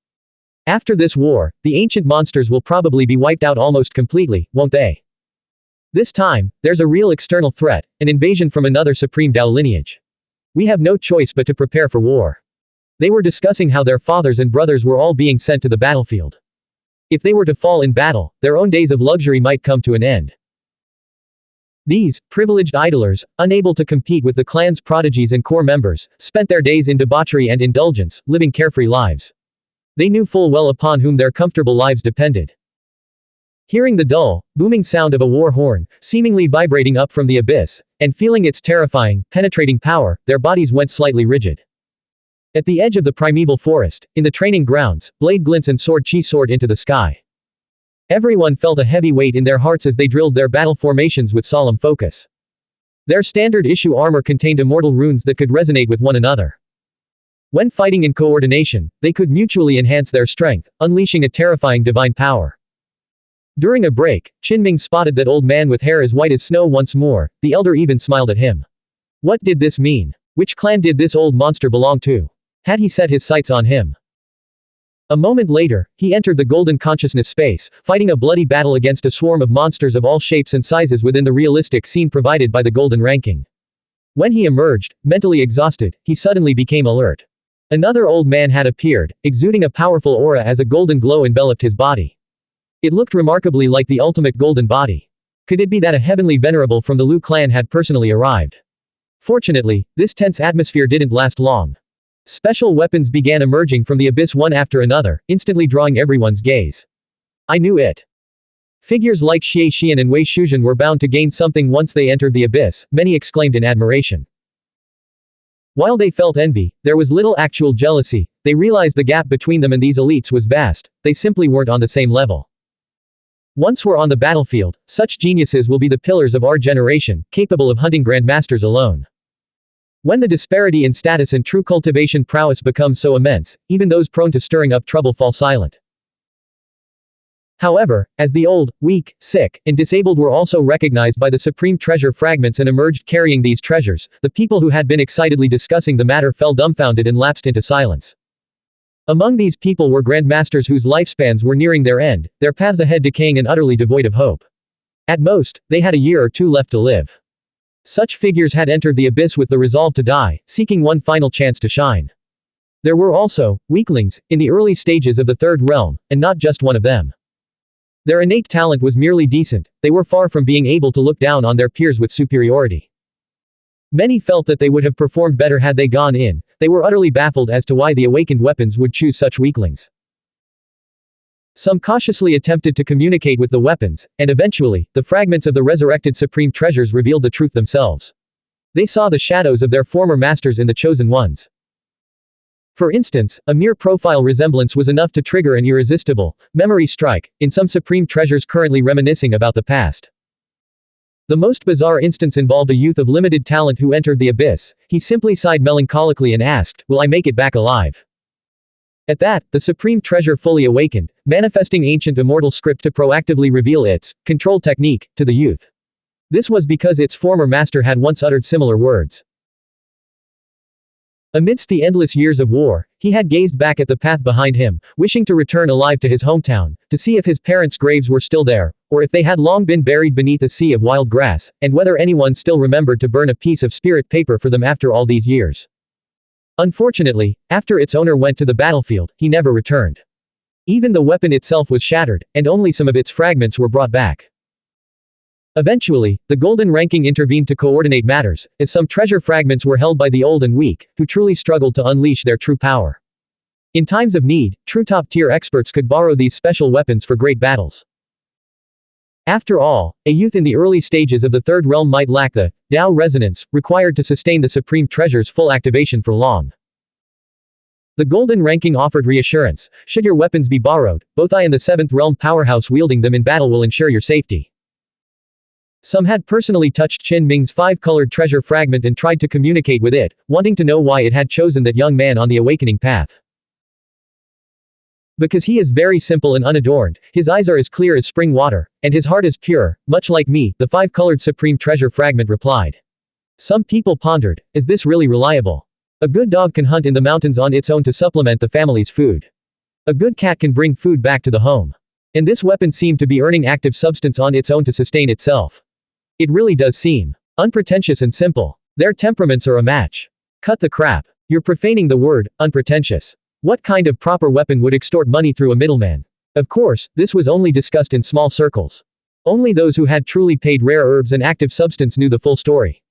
After this war, the ancient monsters will probably be wiped out almost completely, won't they? This time, there's a real external threat, an invasion from another supreme Tao lineage. We have no choice but to prepare for war. They were discussing how their fathers and brothers were all being sent to the battlefield. If they were to fall in battle, their own days of luxury might come to an end. These privileged idlers, unable to compete with the clan's prodigies and core members, spent their days in debauchery and indulgence, living carefree lives. They knew full well upon whom their comfortable lives depended. Hearing the dull, booming sound of a war horn, seemingly vibrating up from the abyss, and feeling its terrifying, penetrating power, their bodies went slightly rigid. At the edge of the primeval forest, in the training grounds, blade glints and sword chi soared into the sky. Everyone felt a heavy weight in their hearts as they drilled their battle formations with solemn focus. Their standard issue armor contained immortal runes that could resonate with one another. When fighting in coordination, they could mutually enhance their strength, unleashing a terrifying divine power. During a break, Qinming spotted that old man with hair as white as snow once more. The elder even smiled at him. What did this mean? Which clan did this old monster belong to? Had he set his sights on him? A moment later, he entered the golden consciousness space, fighting a bloody battle against a swarm of monsters of all shapes and sizes within the realistic scene provided by the golden ranking. When he emerged, mentally exhausted, he suddenly became alert. Another old man had appeared, exuding a powerful aura as a golden glow enveloped his body. It looked remarkably like the ultimate golden body. Could it be that a heavenly venerable from the Lu clan had personally arrived? Fortunately, this tense atmosphere didn't last long. Special weapons began emerging from the abyss one after another, instantly drawing everyone's gaze. I knew it. Figures like Xie Xian and Wei Shuzhen were bound to gain something once they entered the abyss, many exclaimed in admiration. While they felt envy, there was little actual jealousy. They realized the gap between them and these elites was vast. They simply weren't on the same level. Once we're on the battlefield, such geniuses will be the pillars of our generation, capable of hunting grandmasters alone. When the disparity in status and true cultivation prowess becomes so immense, even those prone to stirring up trouble fall silent. However, as the old, weak, sick, and disabled were also recognized by the supreme treasure fragments and emerged carrying these treasures, the people who had been excitedly discussing the matter fell dumbfounded and lapsed into silence. Among these people were grandmasters whose lifespans were nearing their end, their paths ahead decaying and utterly devoid of hope. At most, they had a year or two left to live. Such figures had entered the abyss with the resolve to die, seeking one final chance to shine. There were also weaklings in the early stages of the third realm, and not just one of them. Their innate talent was merely decent. They were far from being able to look down on their peers with superiority. Many felt that they would have performed better had they gone in. They were utterly baffled as to why the awakened weapons would choose such weaklings. Some cautiously attempted to communicate with the weapons, and eventually, the fragments of the resurrected supreme treasures revealed the truth themselves. They saw the shadows of their former masters in the chosen ones. For instance, a mere profile resemblance was enough to trigger an irresistible memory strike in some supreme treasures currently reminiscing about the past. The most bizarre instance involved a youth of limited talent who entered the abyss. He simply sighed melancholically and asked, "Will I make it back alive?" At that, the supreme treasure fully awakened, manifesting ancient immortal script to proactively reveal its control technique to the youth. This was because its former master had once uttered similar words. Amidst the endless years of war, he had gazed back at the path behind him, wishing to return alive to his hometown, to see if his parents' graves were still there, or if they had long been buried beneath a sea of wild grass, and whether anyone still remembered to burn a piece of spirit paper for them after all these years. Unfortunately, after its owner went to the battlefield, he never returned. Even the weapon itself was shattered, and only some of its fragments were brought back. Eventually, the golden ranking intervened to coordinate matters, as some treasure fragments were held by the old and weak, who truly struggled to unleash their true power. In times of need, true top-tier experts could borrow these special weapons for great battles. After all, a youth in the early stages of the third realm might lack the Tao resonance required to sustain the supreme treasure's full activation for long. The golden ranking offered reassurance. Should your weapons be borrowed, both I and the 7th realm powerhouse wielding them in battle will ensure your safety. Some had personally touched Qin Ming's 5-colored treasure fragment and tried to communicate with it, wanting to know why it had chosen that young man on the awakening path. Because he is very simple and unadorned, his eyes are as clear as spring water, and his heart is pure, much like me, the 5-colored supreme treasure fragment replied. Some people pondered, is this really reliable? A good dog can hunt in the mountains on its own to supplement the family's food. A good cat can bring food back to the home. And this weapon seemed to be earning active substance on its own to sustain itself. It really does seem unpretentious and simple. Their temperaments are a match. Cut the crap. You're profaning the word, unpretentious. What kind of proper weapon would extort money through a middleman? Of course, this was only discussed in small circles. Only those who had truly paid rare herbs and active substance knew the full story.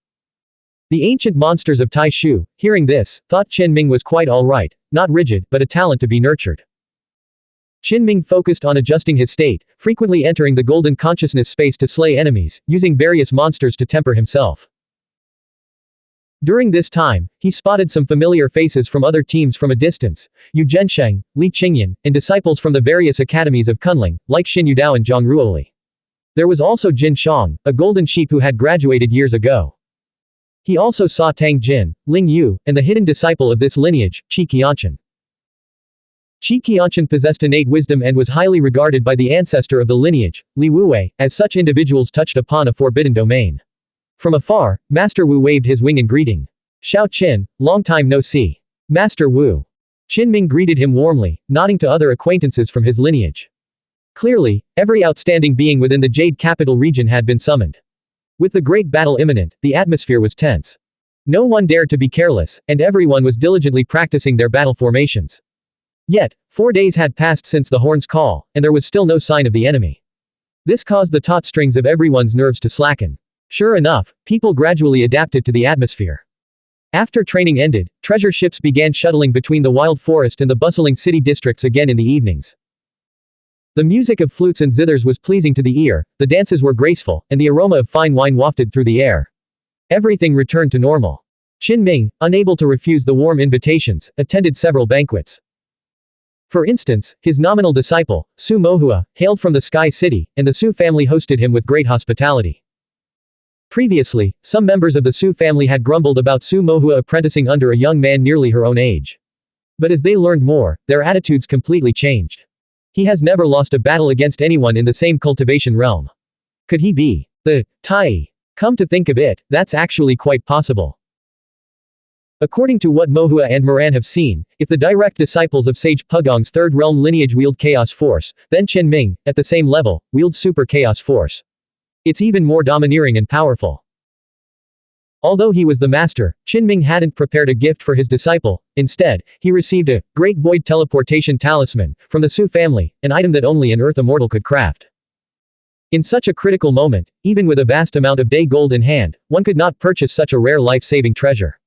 The ancient monsters of Taishu, hearing this, thought Qin Ming was quite alright, not rigid, but a talent to be nurtured. Qin Ming focused on adjusting his state, frequently entering the golden consciousness space to slay enemies, using various monsters to temper himself. During this time, he spotted some familiar faces from other teams from a distance, Yu Zhensheng, Li Qingyan, and disciples from the various academies of Kunling, like Xin Yudao and Zhang Ruoli. There was also Jin Shang, a golden sheep who had graduated years ago. He also saw Tang Jin, Ling Yu, and the hidden disciple of this lineage, Qi Qianshan. Qi Qianshan possessed innate wisdom and was highly regarded by the ancestor of the lineage, Li Wuwei, as such individuals touched upon a forbidden domain. From afar, Master Wu waved his wing in greeting. Xiao Qin, long time no see. Master Wu. Qin Ming greeted him warmly, nodding to other acquaintances from his lineage. Clearly, every outstanding being within the Jade Capital region had been summoned. With the great battle imminent, the atmosphere was tense. No one dared to be careless, and everyone was diligently practicing their battle formations. Yet, 4 days had passed since the horn's call, and there was still no sign of the enemy. This caused the taut strings of everyone's nerves to slacken. Sure enough, people gradually adapted to the atmosphere. After training ended, treasure ships began shuttling between the wild forest and the bustling city districts again in the evenings. The music of flutes and zithers was pleasing to the ear, the dances were graceful, and the aroma of fine wine wafted through the air. Everything returned to normal. Qin Ming, unable to refuse the warm invitations, attended several banquets. For instance, his nominal disciple, Su Mohua, hailed from the Sky City, and the Su family hosted him with great hospitality. Previously, some members of the Su family had grumbled about Su Mohua apprenticing under a young man nearly her own age. But as they learned more, their attitudes completely changed. He has never lost a battle against anyone in the same cultivation realm. Could he be the Tai? Come to think of it, that's actually quite possible. According to what Mohua and Moran have seen, if the direct disciples of Sage Pugong's third realm lineage wield chaos force, then Qin Ming, at the same level, wields super chaos force. It's even more domineering and powerful. Although he was the master, Qin Ming hadn't prepared a gift for his disciple. Instead, he received a Great Void Teleportation Talisman from the Su family, an item that only an Earth immortal could craft. In such a critical moment, even with a vast amount of day gold in hand, one could not purchase such a rare life-saving treasure.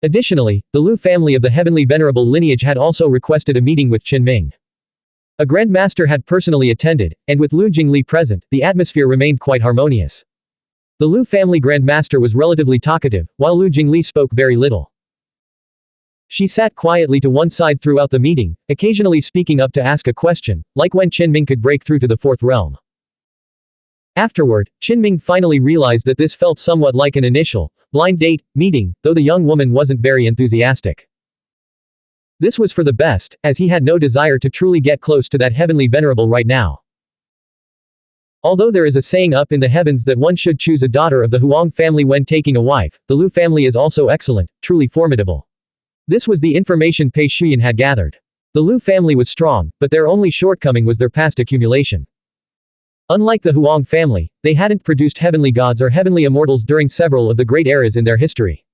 Additionally, the Lu family of the Heavenly Venerable lineage had also requested a meeting with Qin Ming. A Grand Master had personally attended, and with Lu Jingli present, the atmosphere remained quite harmonious. The Lu family Grand Master was relatively talkative, while Lu Jingli spoke very little. She sat quietly to one side throughout the meeting, occasionally speaking up to ask a question, like when Qin Ming could break through to the fourth realm. Afterward, Qin Ming finally realized that this felt somewhat like an initial, blind date, meeting, though the young woman wasn't very enthusiastic. This was for the best, as he had no desire to truly get close to that heavenly venerable right now. Although there is a saying up in the heavens that one should choose a daughter of the Huang family when taking a wife, the Lu family is also excellent, truly formidable. This was the information Pei Shuyan had gathered. The Lu family was strong, but their only shortcoming was their past accumulation. Unlike the Huang family, they hadn't produced heavenly gods or heavenly immortals during several of the great eras in their history.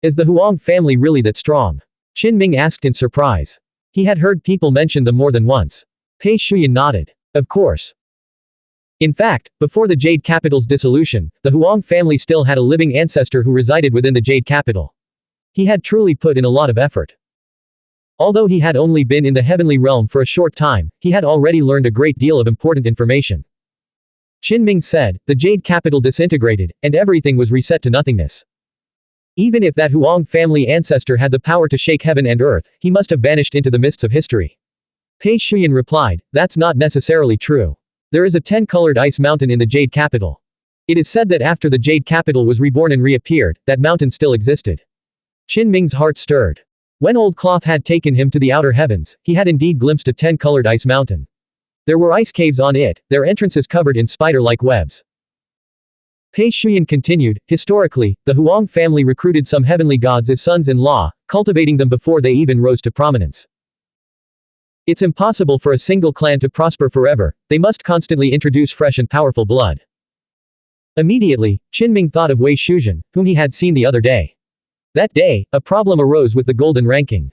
Is the Huang family really that strong? Qin Ming asked in surprise. He had heard people mention them more than once. Pei Shuyan nodded. Of course. In fact, before the Jade Capital's dissolution, the Huang family still had a living ancestor who resided within the Jade Capital. He had truly put in a lot of effort. Although he had only been in the heavenly realm for a short time, he had already learned a great deal of important information. Qin Ming said, the Jade Capital disintegrated, and everything was reset to nothingness. Even if that Huang family ancestor had the power to shake heaven and earth, he must have vanished into the mists of history. Pei Shuyan replied, that's not necessarily true. There is a 10-colored ice mountain in the Jade Capital. It is said that after the Jade Capital was reborn and reappeared, that mountain still existed. Qin Ming's heart stirred. When Old Cloth had taken him to the outer heavens, he had indeed glimpsed a 10-colored ice mountain. There were ice caves on it, their entrances covered in spider-like webs. Pei Shuyan continued, historically, the Huang family recruited some heavenly gods as sons-in-law, cultivating them before they even rose to prominence. It's impossible for a single clan to prosper forever, they must constantly introduce fresh and powerful blood. Immediately, Qin Ming thought of Wei Shuzhen, whom he had seen the other day. That day, a problem arose with the golden ranking.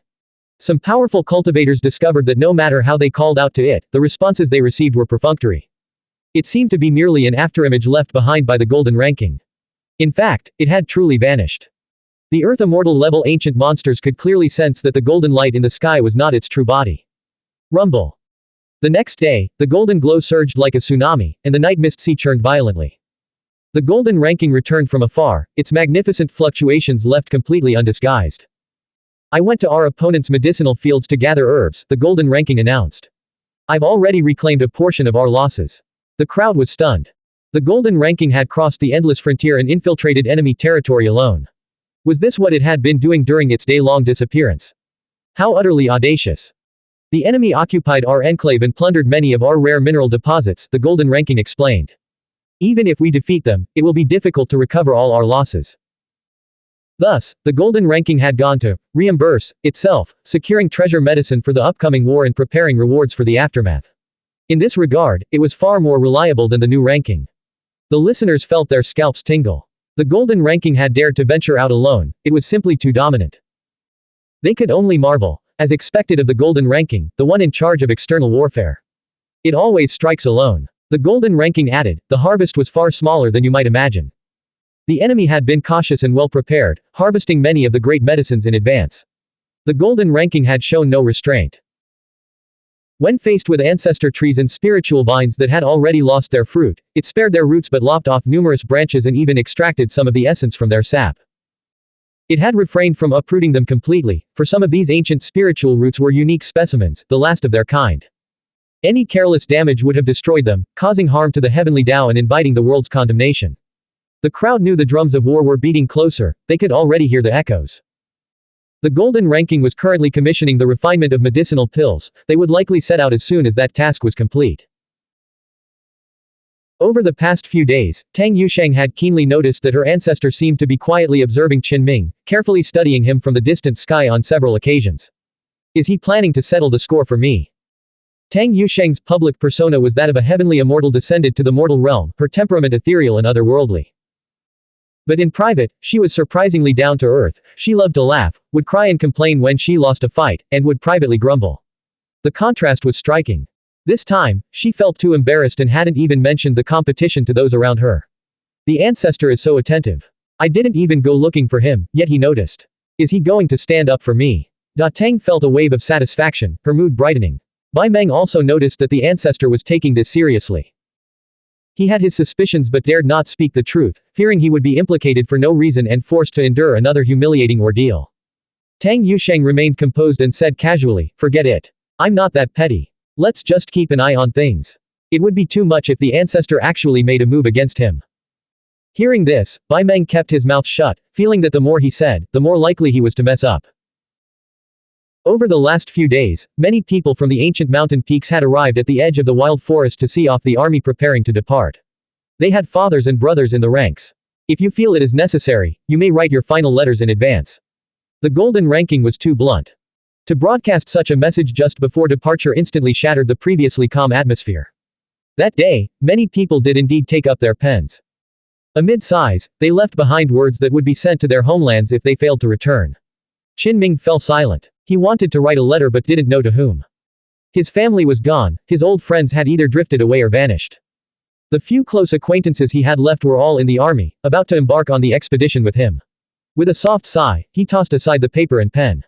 Some powerful cultivators discovered that no matter how they called out to it, the responses they received were perfunctory. It seemed to be merely an afterimage left behind by the golden ranking. In fact, it had truly vanished. The Earth Immortal level ancient monsters could clearly sense that the golden light in the sky was not its true body. Rumble. The next day, the golden glow surged like a tsunami, and the night mist sea churned violently. The golden ranking returned from afar, its magnificent fluctuations left completely undisguised. I went to our opponent's medicinal fields to gather herbs, the golden ranking announced. I've already reclaimed a portion of our losses. The crowd was stunned. The golden ranking had crossed the endless frontier and infiltrated enemy territory alone. Was this what it had been doing during its day-long disappearance? How utterly audacious. The enemy occupied our enclave and plundered many of our rare mineral deposits, the golden ranking explained. Even if we defeat them, it will be difficult to recover all our losses. Thus, the golden ranking had gone to reimburse itself, securing treasure medicine for the upcoming war and preparing rewards for the aftermath. In this regard, it was far more reliable than the new ranking. The listeners felt their scalps tingle. The golden ranking had dared to venture out alone, it was simply too dominant. They could only marvel, as expected of the golden ranking, the one in charge of external warfare. It always strikes alone. The golden ranking added, the harvest was far smaller than you might imagine. The enemy had been cautious and well prepared, harvesting many of the great medicines in advance. The golden ranking had shown no restraint. When faced with ancestor trees and spiritual vines that had already lost their fruit, it spared their roots but lopped off numerous branches and even extracted some of the essence from their sap. It had refrained from uprooting them completely, for some of these ancient spiritual roots were unique specimens, the last of their kind. Any careless damage would have destroyed them, causing harm to the heavenly Tao and inviting the world's condemnation. The crowd knew the drums of war were beating closer, they could already hear the echoes. The golden ranking was currently commissioning the refinement of medicinal pills, they would likely set out as soon as that task was complete. Over the past few days, Tang Yusheng had keenly noticed that her ancestor seemed to be quietly observing Qin Ming, carefully studying him from the distant sky on several occasions. Is he planning to settle the score for me? Tang Yusheng's public persona was that of a heavenly immortal descended to the mortal realm, her temperament ethereal and otherworldly. But in private, she was surprisingly down to earth, she loved to laugh, would cry and complain when she lost a fight, and would privately grumble. The contrast was striking. This time, she felt too embarrassed and hadn't even mentioned the competition to those around her. The ancestor is so attentive. I didn't even go looking for him, yet he noticed. Is he going to stand up for me? Da Teng felt a wave of satisfaction, her mood brightening. Bai Meng also noticed that the ancestor was taking this seriously. He had his suspicions but dared not speak the truth, fearing he would be implicated for no reason and forced to endure another humiliating ordeal. Tang Yusheng remained composed and said casually, forget it. I'm not that petty. Let's just keep an eye on things. It would be too much if the ancestor actually made a move against him. Hearing this, Bai Meng kept his mouth shut, feeling that the more he said, the more likely he was to mess up. Over the last few days, many people from the ancient mountain peaks had arrived at the edge of the wild forest to see off the army preparing to depart. They had fathers and brothers in the ranks. If you feel it is necessary, you may write your final letters in advance. The golden ranking was too blunt. To broadcast such a message just before departure instantly shattered the previously calm atmosphere. That day, many people did indeed take up their pens. Amid sighs, they left behind words that would be sent to their homelands if they failed to return. Qin Ming fell silent. He wanted to write a letter but didn't know to whom. His family was gone, his old friends had either drifted away or vanished. The few close acquaintances he had left were all in the army, about to embark on the expedition with him. With a soft sigh, he tossed aside the paper and pen.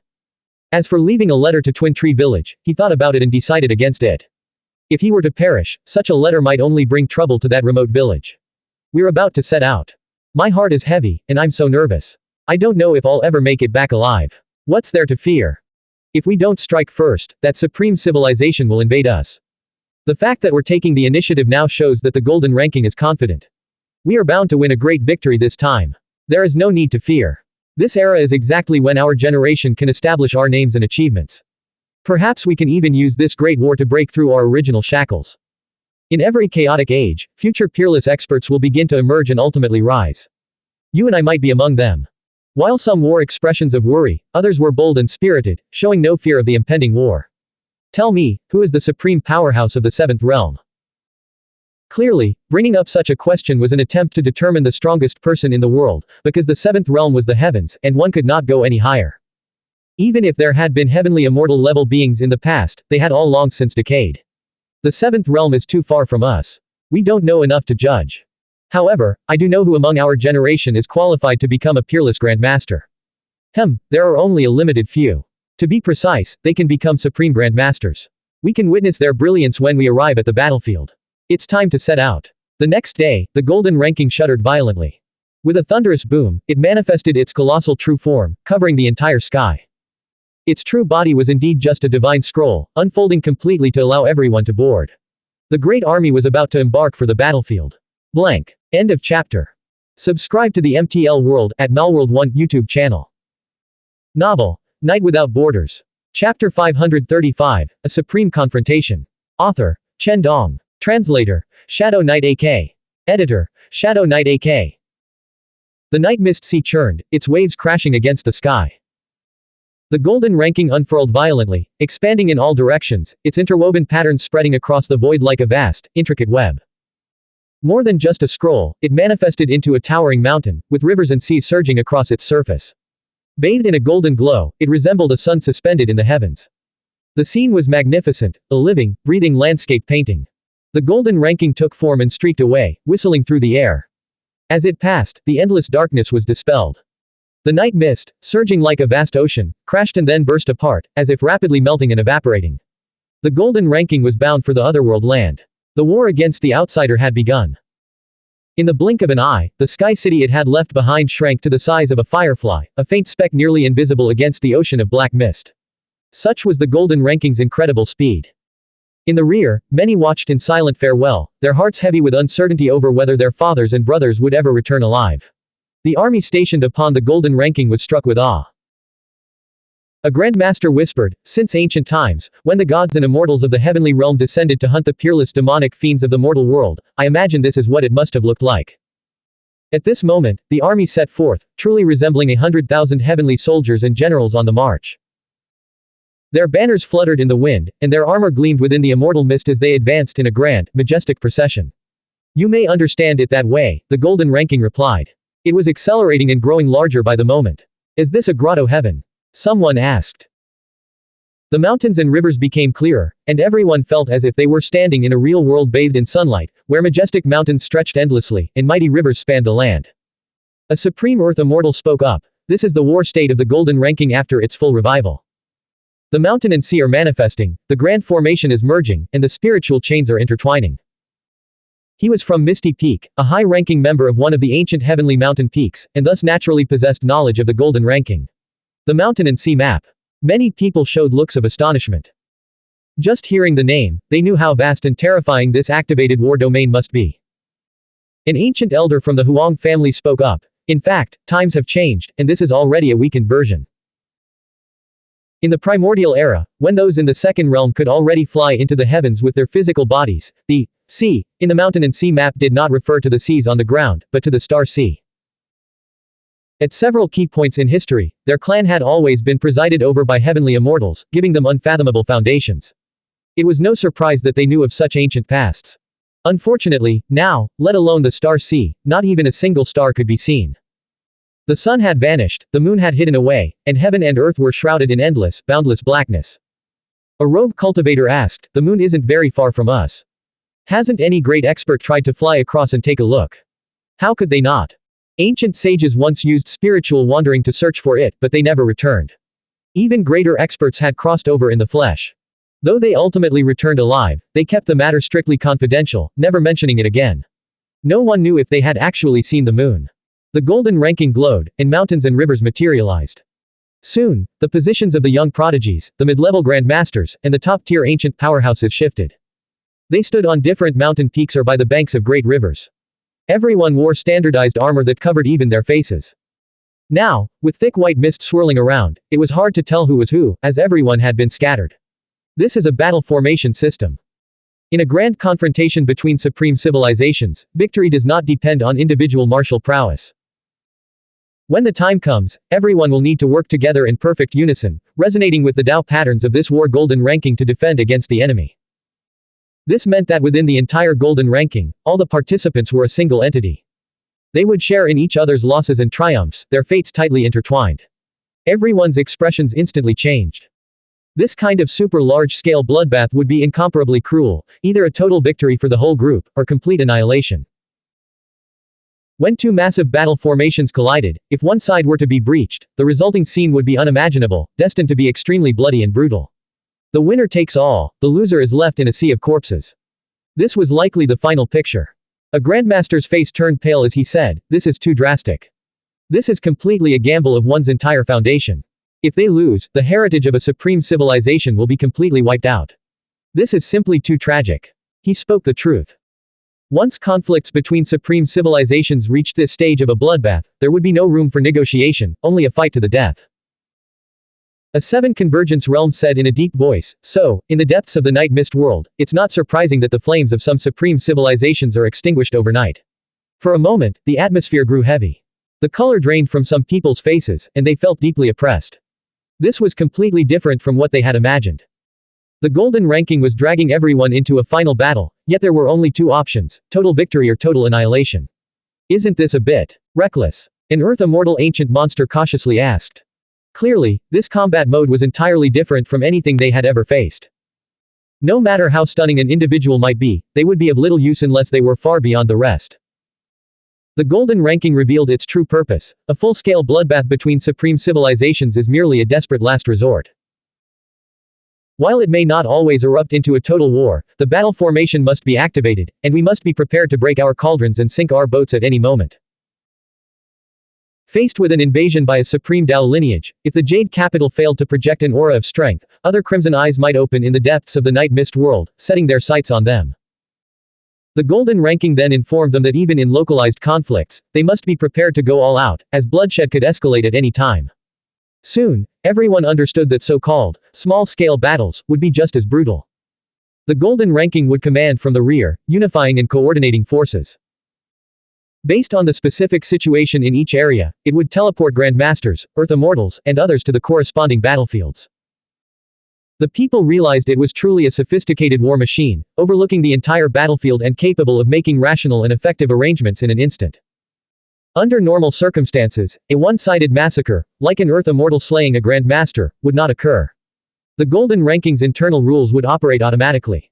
As for leaving a letter to Twin Tree Village, he thought about it and decided against it. If he were to perish, such a letter might only bring trouble to that remote village. We're about to set out. My heart is heavy, and I'm so nervous. I don't know if I'll ever make it back alive. What's there to fear? If we don't strike first, that supreme civilization will invade us. The fact that we're taking the initiative now shows that the golden ranking is confident. We are bound to win a great victory this time. There is no need to fear. This era is exactly when our generation can establish our names and achievements. Perhaps we can even use this great war to break through our original shackles. In every chaotic age, future peerless experts will begin to emerge and ultimately rise. You and I might be among them. While some wore expressions of worry, others were bold and spirited, showing no fear of the impending war. Tell me, who is the supreme powerhouse of the seventh realm? Clearly, bringing up such a question was an attempt to determine the strongest person in the world, because the seventh realm was the heavens, and one could not go any higher. Even if there had been heavenly immortal level beings in the past, they had all long since decayed. The seventh realm is too far from us. We don't know enough to judge. However, I do know who among our generation is qualified to become a peerless grandmaster. There are only a limited few. To be precise, they can become supreme grandmasters. We can witness their brilliance when we arrive at the battlefield. It's time to set out. The next day, the golden ranking shuddered violently. With a thunderous boom, it manifested its colossal true form, covering the entire sky. Its true body was indeed just a divine scroll, unfolding completely to allow everyone to board. The great army was about to embark for the battlefield. Blank. End of chapter. Subscribe to the MTL World at Malworld 1 YouTube channel. Novel, Night Without Borders. Chapter 535, A Supreme Confrontation. Author, Chen Dong. Translator, Shadow Knight AK. Editor, Shadow Knight AK. The night mist sea churned, its waves crashing against the sky. The golden ranking unfurled violently, expanding in all directions, its interwoven patterns spreading across the void like a vast, intricate web. More than just a scroll, it manifested into a towering mountain, with rivers and seas surging across its surface. Bathed in a golden glow, it resembled a sun suspended in the heavens. The scene was magnificent, a living, breathing landscape painting. The golden ranking took form and streaked away, whistling through the air. As it passed, the endless darkness was dispelled. The night mist, surging like a vast ocean, crashed and then burst apart, as if rapidly melting and evaporating. The golden ranking was bound for the otherworld land. The war against the outsider had begun. In the blink of an eye, the sky city it had left behind shrank to the size of a firefly, a faint speck nearly invisible against the ocean of black mist. Such was the golden ranking's incredible speed. In the rear, many watched in silent farewell, their hearts heavy with uncertainty over whether their fathers and brothers would ever return alive. The army stationed upon the golden ranking was struck with awe. A Grand Master whispered, "Since ancient times, when the gods and immortals of the heavenly realm descended to hunt the peerless demonic fiends of the mortal world, I imagine this is what it must have looked like." At this moment, the army set forth, truly resembling 100,000 heavenly soldiers and generals on the march. Their banners fluttered in the wind, and their armor gleamed within the immortal mist as they advanced in a grand, majestic procession. "You may understand it that way," the golden ranking replied. It was accelerating and growing larger by the moment. "Is this a grotto heaven?" someone asked. The mountains and rivers became clearer, and everyone felt as if they were standing in a real world bathed in sunlight, where majestic mountains stretched endlessly, and mighty rivers spanned the land. A supreme earth immortal spoke up. "This is the war state of the golden ranking after its full revival. The mountain and sea are manifesting, the grand formation is merging, and the spiritual chains are intertwining." He was from Misty Peak, a high-ranking member of one of the ancient heavenly mountain peaks, and thus naturally possessed knowledge of the golden ranking. The mountain and sea map. Many people showed looks of astonishment. Just hearing the name, they knew how vast and terrifying this activated war domain must be. An ancient elder from the Huang family spoke up. "In fact, times have changed, and this is already a weakened version. In the primordial era, when those in the second realm could already fly into the heavens with their physical bodies, the sea in the mountain and sea map did not refer to the seas on the ground, but to the star sea. At several key points in history, their clan had always been presided over by heavenly immortals, giving them unfathomable foundations. It was no surprise that they knew of such ancient pasts. Unfortunately, now, let alone the star sea, not even a single star could be seen. The sun had vanished, the moon had hidden away, and heaven and earth were shrouded in endless, boundless blackness. A rogue cultivator asked, "The moon isn't very far from us. Hasn't any great expert tried to fly across and take a look?" How could they not? Ancient sages once used spiritual wandering to search for it, but they never returned. Even greater experts had crossed over in the flesh. Though they ultimately returned alive, they kept the matter strictly confidential, never mentioning it again. No one knew if they had actually seen the moon. The golden ranking glowed, and mountains and rivers materialized. Soon, the positions of the young prodigies, the mid-level grandmasters, and the top-tier ancient powerhouses shifted. They stood on different mountain peaks or by the banks of great rivers. Everyone wore standardized armor that covered even their faces. Now, with thick white mist swirling around, it was hard to tell who was who, as everyone had been scattered. This is a battle formation system. In a grand confrontation between supreme civilizations, victory does not depend on individual martial prowess. When the time comes, everyone will need to work together in perfect unison, resonating with the Tao patterns of this war golden ranking to defend against the enemy. This meant that within the entire golden ranking, all the participants were a single entity. They would share in each other's losses and triumphs, their fates tightly intertwined. Everyone's expressions instantly changed. This kind of super large-scale bloodbath would be incomparably cruel, either a total victory for the whole group, or complete annihilation. When two massive battle formations collided, if one side were to be breached, the resulting scene would be unimaginable, destined to be extremely bloody and brutal. The winner takes all, the loser is left in a sea of corpses. This was likely the final picture. A Grandmaster's face turned pale as he said, "This is too drastic. This is completely a gamble of one's entire foundation. If they lose, the heritage of a supreme civilization will be completely wiped out. This is simply too tragic." He spoke the truth. Once conflicts between supreme civilizations reached this stage of a bloodbath, there would be no room for negotiation, only a fight to the death. A seven convergence realm said in a deep voice, "So, in the depths of the night mist world, it's not surprising that the flames of some supreme civilizations are extinguished overnight." For a moment, the atmosphere grew heavy. The color drained from some people's faces, and they felt deeply oppressed. This was completely different from what they had imagined. The golden ranking was dragging everyone into a final battle, yet there were only two options: total victory or total annihilation. "Isn't this a bit reckless?" An Earth Immortal ancient monster cautiously asked. Clearly, this combat mode was entirely different from anything they had ever faced. No matter how stunning an individual might be, they would be of little use unless they were far beyond the rest. The golden ranking revealed its true purpose. A full-scale bloodbath between supreme civilizations is merely a desperate last resort. While it may not always erupt into a total war, the battle formation must be activated, and we must be prepared to break our cauldrons and sink our boats at any moment. Faced with an invasion by a supreme Dao lineage, if the Jade capital failed to project an aura of strength, other crimson eyes might open in the depths of the night mist world, setting their sights on them. The golden ranking then informed them that even in localized conflicts, they must be prepared to go all out, as bloodshed could escalate at any time. Soon, everyone understood that so-called small-scale battles would be just as brutal. The golden ranking would command from the rear, unifying and coordinating forces. Based on the specific situation in each area, it would teleport Grandmasters, Earth Immortals, and others to the corresponding battlefields. The people realized it was truly a sophisticated war machine, overlooking the entire battlefield and capable of making rational and effective arrangements in an instant. Under normal circumstances, a one-sided massacre, like an Earth Immortal slaying a Grandmaster, would not occur. The golden ranking's internal rules would operate automatically.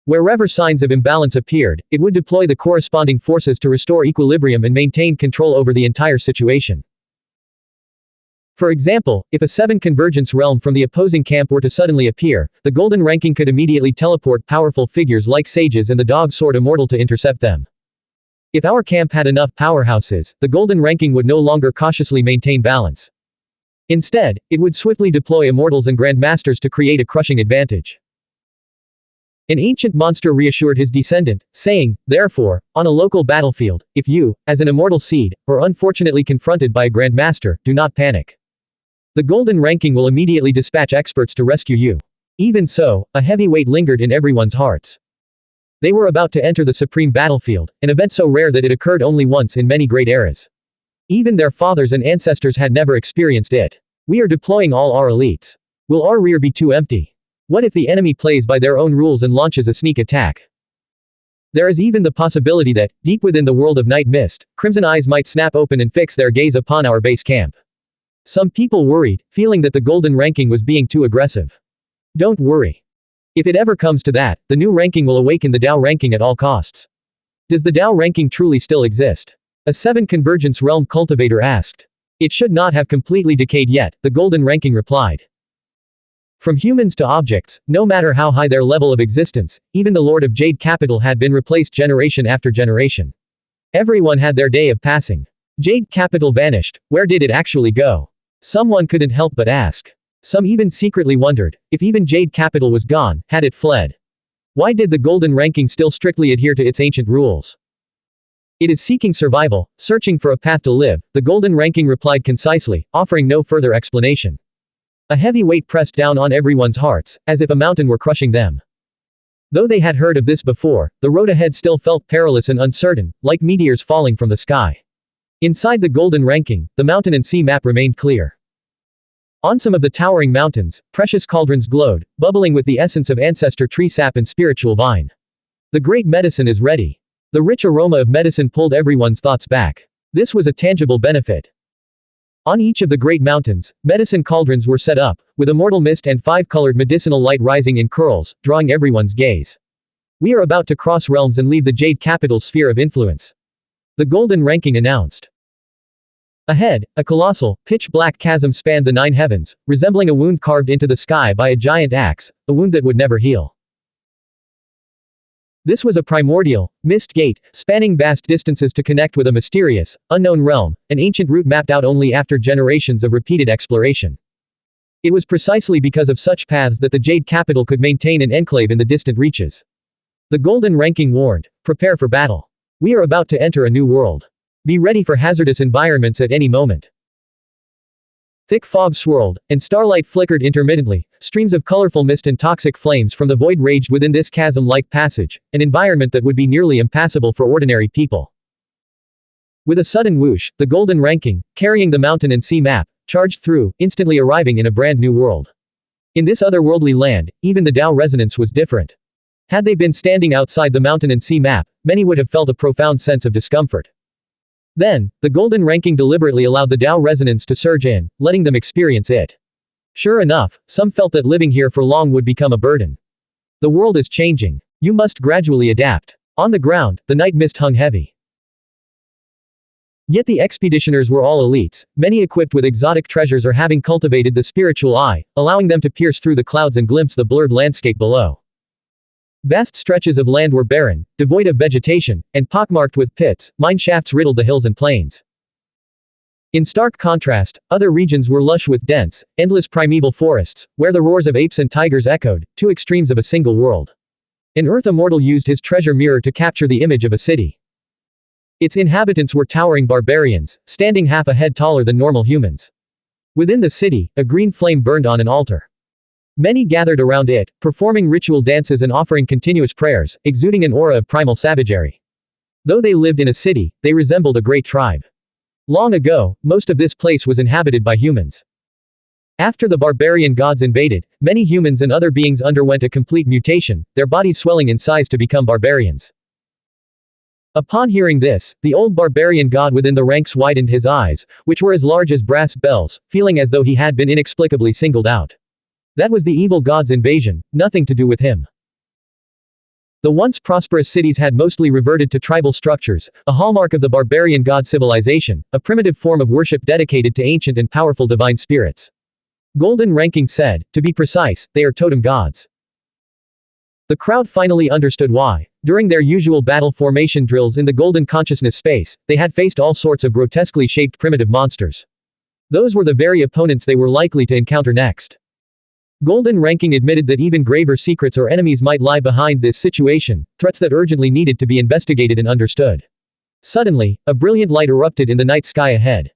Wherever signs of imbalance appeared, it would deploy the corresponding forces to restore equilibrium and maintain control over the entire situation. For example, if a seven convergence realm from the opposing camp were to suddenly appear, the golden ranking could immediately teleport powerful figures like sages and the dog sword immortal to intercept them. If our camp had enough powerhouses, the golden ranking would no longer cautiously maintain balance. Instead, it would swiftly deploy immortals and grandmasters to create a crushing advantage. An ancient monster reassured his descendant, saying, "Therefore, on a local battlefield, if you, as an immortal seed, are unfortunately confronted by a grandmaster, do not panic. The golden ranking will immediately dispatch experts to rescue you." Even so, a heavy weight lingered in everyone's hearts. They were about to enter the supreme battlefield, an event so rare that it occurred only once in many great eras. Even their fathers and ancestors had never experienced it. We are deploying all our elites. Will our rear be too empty? What if the enemy plays by their own rules and launches a sneak attack? There is even the possibility that, deep within the world of night mist, crimson eyes might snap open and fix their gaze upon our base camp. Some people worried, feeling that the golden ranking was being too aggressive. Don't worry. If it ever comes to that, the new ranking will awaken the Dao ranking at all costs. Does the Dao ranking truly still exist? A seven convergence realm cultivator asked. It should not have completely decayed yet, the golden ranking replied. From humans to objects, no matter how high their level of existence, even the Lord of Jade Capital had been replaced generation after generation. Everyone had their day of passing. Jade Capital vanished, where did it actually go? Someone couldn't help but ask. Some even secretly wondered, if even Jade Capital was gone, had it fled? Why did the golden ranking still strictly adhere to its ancient rules? It is seeking survival, searching for a path to live, the golden ranking replied concisely, offering no further explanation. A heavy weight pressed down on everyone's hearts, as if a mountain were crushing them. Though they had heard of this before, the road ahead still felt perilous and uncertain, like meteors falling from the sky. Inside the golden ranking, the mountain and sea map remained clear. On some of the towering mountains, precious cauldrons glowed, bubbling with the essence of ancestor tree sap and spiritual vine. The great medicine is ready. The rich aroma of medicine pulled everyone's thoughts back. This was a tangible benefit. On each of the great mountains, medicine cauldrons were set up, with immortal mist and five-colored medicinal light rising in curls, drawing everyone's gaze. We are about to cross realms and leave the Jade Capital's sphere of influence. The golden ranking announced. Ahead, a colossal, pitch-black chasm spanned the nine heavens, resembling a wound carved into the sky by a giant axe, a wound that would never heal. This was a primordial, mist gate, spanning vast distances to connect with a mysterious, unknown realm, an ancient route mapped out only after generations of repeated exploration. It was precisely because of such paths that the Jade capital could maintain an enclave in the distant reaches. The golden ranking warned, prepare for battle. We are about to enter a new world. Be ready for hazardous environments at any moment. Thick fog swirled, and starlight flickered intermittently. Streams of colorful mist and toxic flames from the void raged within this chasm-like passage, an environment that would be nearly impassable for ordinary people. With a sudden whoosh, the golden ranking, carrying the mountain and sea map, charged through, instantly arriving in a brand new world. In this otherworldly land, even the Tao resonance was different. Had they been standing outside the mountain and sea map, many would have felt a profound sense of discomfort. Then, the golden ranking deliberately allowed the Tao resonance to surge in, letting them experience it. Sure enough, some felt that living here for long would become a burden. The world is changing. You must gradually adapt. On the ground, the night mist hung heavy. Yet the expeditioners were all elites, many equipped with exotic treasures or having cultivated the spiritual eye, allowing them to pierce through the clouds and glimpse the blurred landscape below. Vast stretches of land were barren, devoid of vegetation, and pockmarked with pits. Mine shafts riddled the hills and plains. In stark contrast, other regions were lush with dense, endless primeval forests, where the roars of apes and tigers echoed, two extremes of a single world. An Earth immortal used his treasure mirror to capture the image of a city. Its inhabitants were towering barbarians, standing half a head taller than normal humans. Within the city, a green flame burned on an altar. Many gathered around it, performing ritual dances and offering continuous prayers, exuding an aura of primal savagery. Though they lived in a city, they resembled a great tribe. Long ago, most of this place was inhabited by humans. After the barbarian gods invaded, many humans and other beings underwent a complete mutation, their bodies swelling in size to become barbarians. Upon hearing this, the old barbarian god within the ranks widened his eyes, which were as large as brass bells, feeling as though he had been inexplicably singled out. That was the evil god's invasion, nothing to do with him. The once prosperous cities had mostly reverted to tribal structures, a hallmark of the barbarian god civilization, a primitive form of worship dedicated to ancient and powerful divine spirits. Golden ranking said, to be precise, they are totem gods. The crowd finally understood why. During their usual battle formation drills in the golden consciousness space, they had faced all sorts of grotesquely shaped primitive monsters. Those were the very opponents they were likely to encounter next. Golden ranking admitted that even graver secrets or enemies might lie behind this situation, threats that urgently needed to be investigated and understood. Suddenly, a brilliant light erupted in the night sky ahead.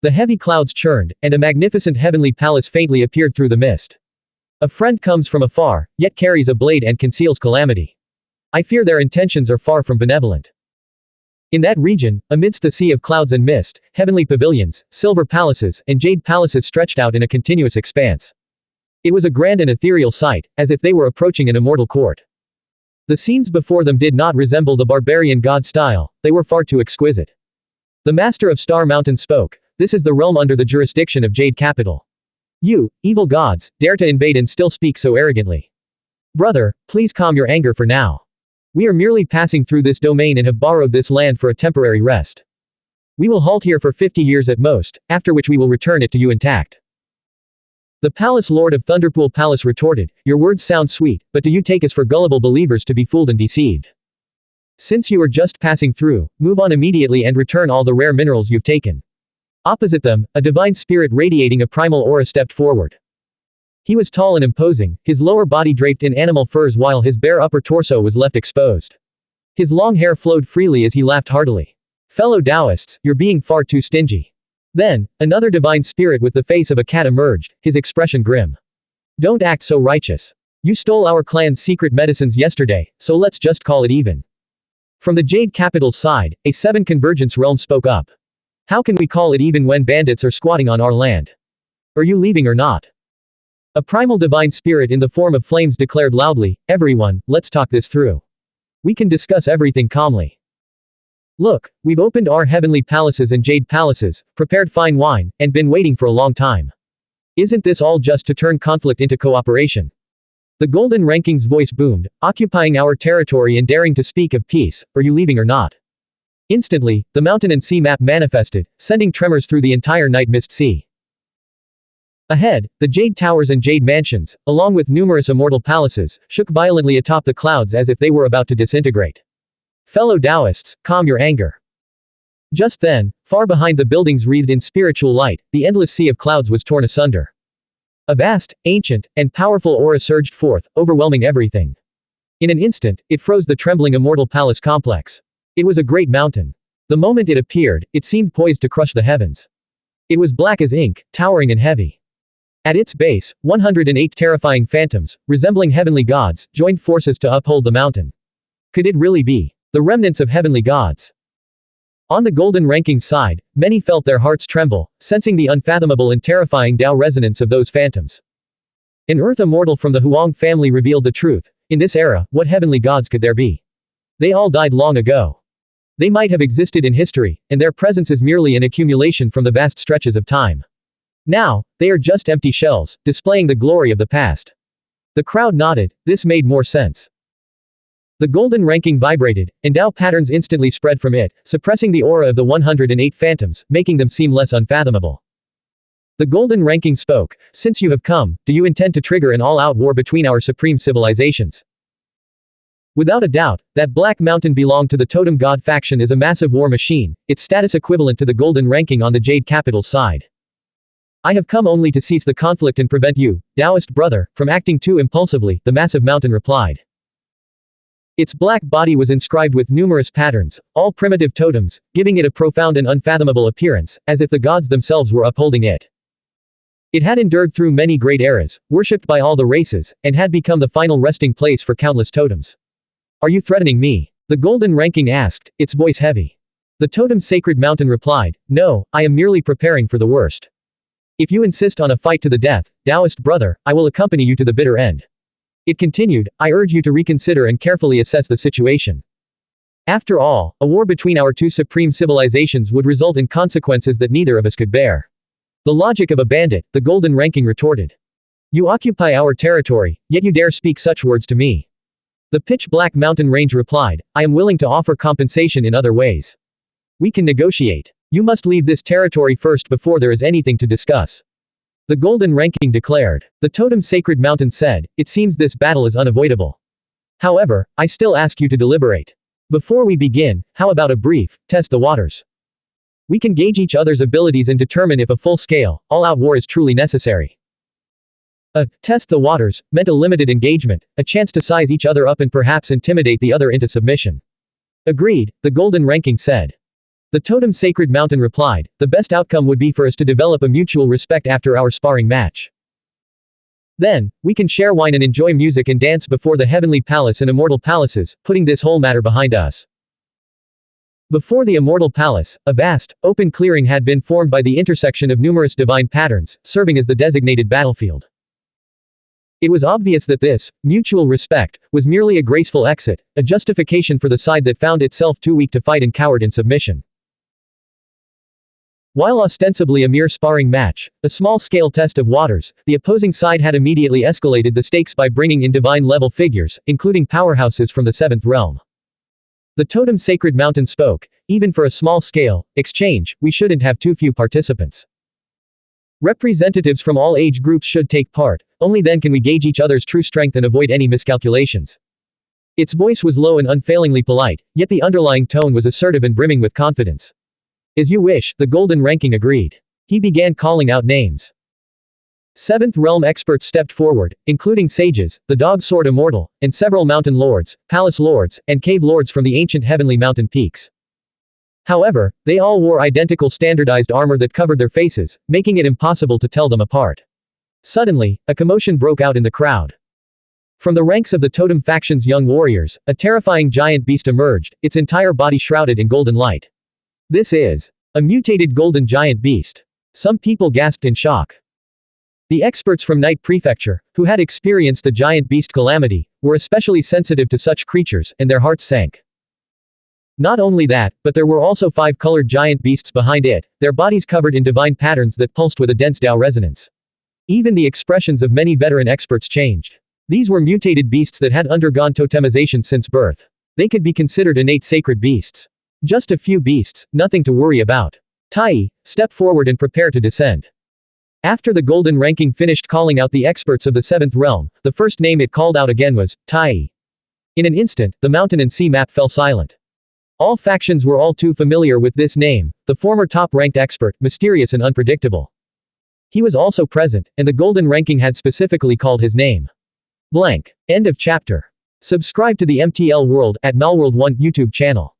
The heavy clouds churned, and a magnificent heavenly palace faintly appeared through the mist. A friend comes from afar, yet carries a blade and conceals calamity. I fear their intentions are far from benevolent. In that region, amidst the sea of clouds and mist, heavenly pavilions, silver palaces, and jade palaces stretched out in a continuous expanse. It was a grand and ethereal sight, as if they were approaching an immortal court. The scenes before them did not resemble the barbarian god style, they were far too exquisite. The master of Star Mountain spoke, this is the realm under the jurisdiction of Jade Capital. You, evil gods, dare to invade and still speak so arrogantly. Brother, please calm your anger for now. We are merely passing through this domain and have borrowed this land for a temporary rest. We will halt here for 50 years at most, after which we will return it to you intact. The palace lord of Thunderpool Palace retorted, your words sound sweet, but do you take us for gullible believers to be fooled and deceived? Since you are just passing through, move on immediately and return all the rare minerals you've taken. Opposite them, a divine spirit radiating a primal aura stepped forward. He was tall and imposing, his lower body draped in animal furs while his bare upper torso was left exposed. His long hair flowed freely as he laughed heartily. Fellow Taoists, you're being far too stingy. Then, another divine spirit with the face of a cat emerged, his expression grim. Don't act so righteous. You stole our clan's secret medicines yesterday, so let's just call it even. From the Jade Capital's side, a 7 Convergence realm spoke up. How can we call it even when bandits are squatting on our land? Are you leaving or not? A primal divine spirit in the form of flames declared loudly, everyone, let's talk this through. We can discuss everything calmly. Look, we've opened our heavenly palaces and jade palaces, prepared fine wine, and been waiting for a long time. Isn't this all just to turn conflict into cooperation? The golden ranking's voice boomed, occupying our territory and daring to speak of peace, are you leaving or not? Instantly, the mountain and sea map manifested, sending tremors through the entire night mist sea. Ahead, the jade towers and jade mansions, along with numerous immortal palaces, shook violently atop the clouds as if they were about to disintegrate. Fellow Taoists, calm your anger. Just then, far behind the buildings wreathed in spiritual light, the endless sea of clouds was torn asunder. A vast, ancient, and powerful aura surged forth, overwhelming everything. In an instant, it froze the trembling immortal palace complex. It was a great mountain. The moment it appeared, it seemed poised to crush the heavens. It was black as ink, towering and heavy. At its base, 108 terrifying phantoms, resembling heavenly gods, joined forces to uphold the mountain. Could it really be the remnants of heavenly gods? On the golden ranking side, many felt their hearts tremble, sensing the unfathomable and terrifying Tao resonance of those phantoms. An earth immortal from the Huang family revealed the truth. In this era, what heavenly gods could there be? They all died long ago. They might have existed in history, and their presence is merely an accumulation from the vast stretches of time. Now, they are just empty shells, displaying the glory of the past. The crowd nodded. This made more sense. The golden ranking vibrated, and Tao patterns instantly spread from it, suppressing the aura of the 108 phantoms, making them seem less unfathomable. The golden ranking spoke. Since you have come, do you intend to trigger an all-out war between our supreme civilizations? Without a doubt, that Black Mountain belonged to the Totem God faction is a massive war machine, its status equivalent to the golden ranking on the Jade Capital's side. I have come only to cease the conflict and prevent you, Taoist brother, from acting too impulsively, the massive mountain replied. Its black body was inscribed with numerous patterns, all primitive totems, giving it a profound and unfathomable appearance, as if the gods themselves were upholding it. It had endured through many great eras, worshipped by all the races, and had become the final resting place for countless totems. Are you threatening me? The golden ranking asked, its voice heavy. The totem sacred mountain replied, no, I am merely preparing for the worst. If you insist on a fight to the death, Taoist brother, I will accompany you to the bitter end. It continued, I urge you to reconsider and carefully assess the situation. After all, a war between our two supreme civilizations would result in consequences that neither of us could bear. The logic of a bandit, the golden ranking retorted. You occupy our territory, yet you dare speak such words to me. The pitch black mountain range replied, I am willing to offer compensation in other ways. We can negotiate. You must leave this territory first before there is anything to discuss. The golden ranking declared. The totem sacred mountain said, it seems this battle is unavoidable. However, I still ask you to deliberate. Before we begin, how about a brief, test the waters? We can gauge each other's abilities and determine if a full-scale, all-out war is truly necessary. Test the waters, meant a limited engagement, a chance to size each other up and perhaps intimidate the other into submission. Agreed, the golden ranking said. The totem sacred mountain replied, the best outcome would be for us to develop a mutual respect after our sparring match. Then, we can share wine and enjoy music and dance before the heavenly palace and immortal palaces, putting this whole matter behind us. Before the immortal palace, a vast, open clearing had been formed by the intersection of numerous divine patterns, serving as the designated battlefield. It was obvious that this, mutual respect, was merely a graceful exit, a justification for the side that found itself too weak to fight and cowered in submission. While ostensibly a mere sparring match, a small-scale test of waters, the opposing side had immediately escalated the stakes by bringing in divine-level figures, including powerhouses from the 7th realm. The totem sacred mountain spoke, even for a small-scale exchange, we shouldn't have too few participants. Representatives from all age groups should take part, only then can we gauge each other's true strength and avoid any miscalculations. Its voice was low and unfailingly polite, yet the underlying tone was assertive and brimming with confidence. As you wish, the golden ranking agreed. He began calling out names. 7th realm experts stepped forward, including sages, the dog sword immortal, and several mountain lords, palace lords, and cave lords from the ancient heavenly mountain peaks. However, they all wore identical standardized armor that covered their faces, making it impossible to tell them apart. Suddenly, a commotion broke out in the crowd. From the ranks of the totem faction's young warriors, a terrifying giant beast emerged, its entire body shrouded in golden light. This is a mutated golden giant beast. Some people gasped in shock. The experts from Night Prefecture, who had experienced the giant beast calamity, were especially sensitive to such creatures, and their hearts sank. Not only that, but there were also 5 colored giant beasts behind it, their bodies covered in divine patterns that pulsed with a dense Tao resonance. Even the expressions of many veteran experts changed. These were mutated beasts that had undergone totemization since birth. They could be considered innate sacred beasts. Just a few beasts, nothing to worry about. Tai, step forward and prepare to descend. After the golden ranking finished calling out the experts of the 7th realm, the first name it called out again was Tiān. In an instant, the mountain and sea map fell silent. All factions were all too familiar with this name, the former top-ranked expert, mysterious and unpredictable. He was also present, and the golden ranking had specifically called his name. Blank. End of chapter. Subscribe to the MTL World at Malworld 1 YouTube channel.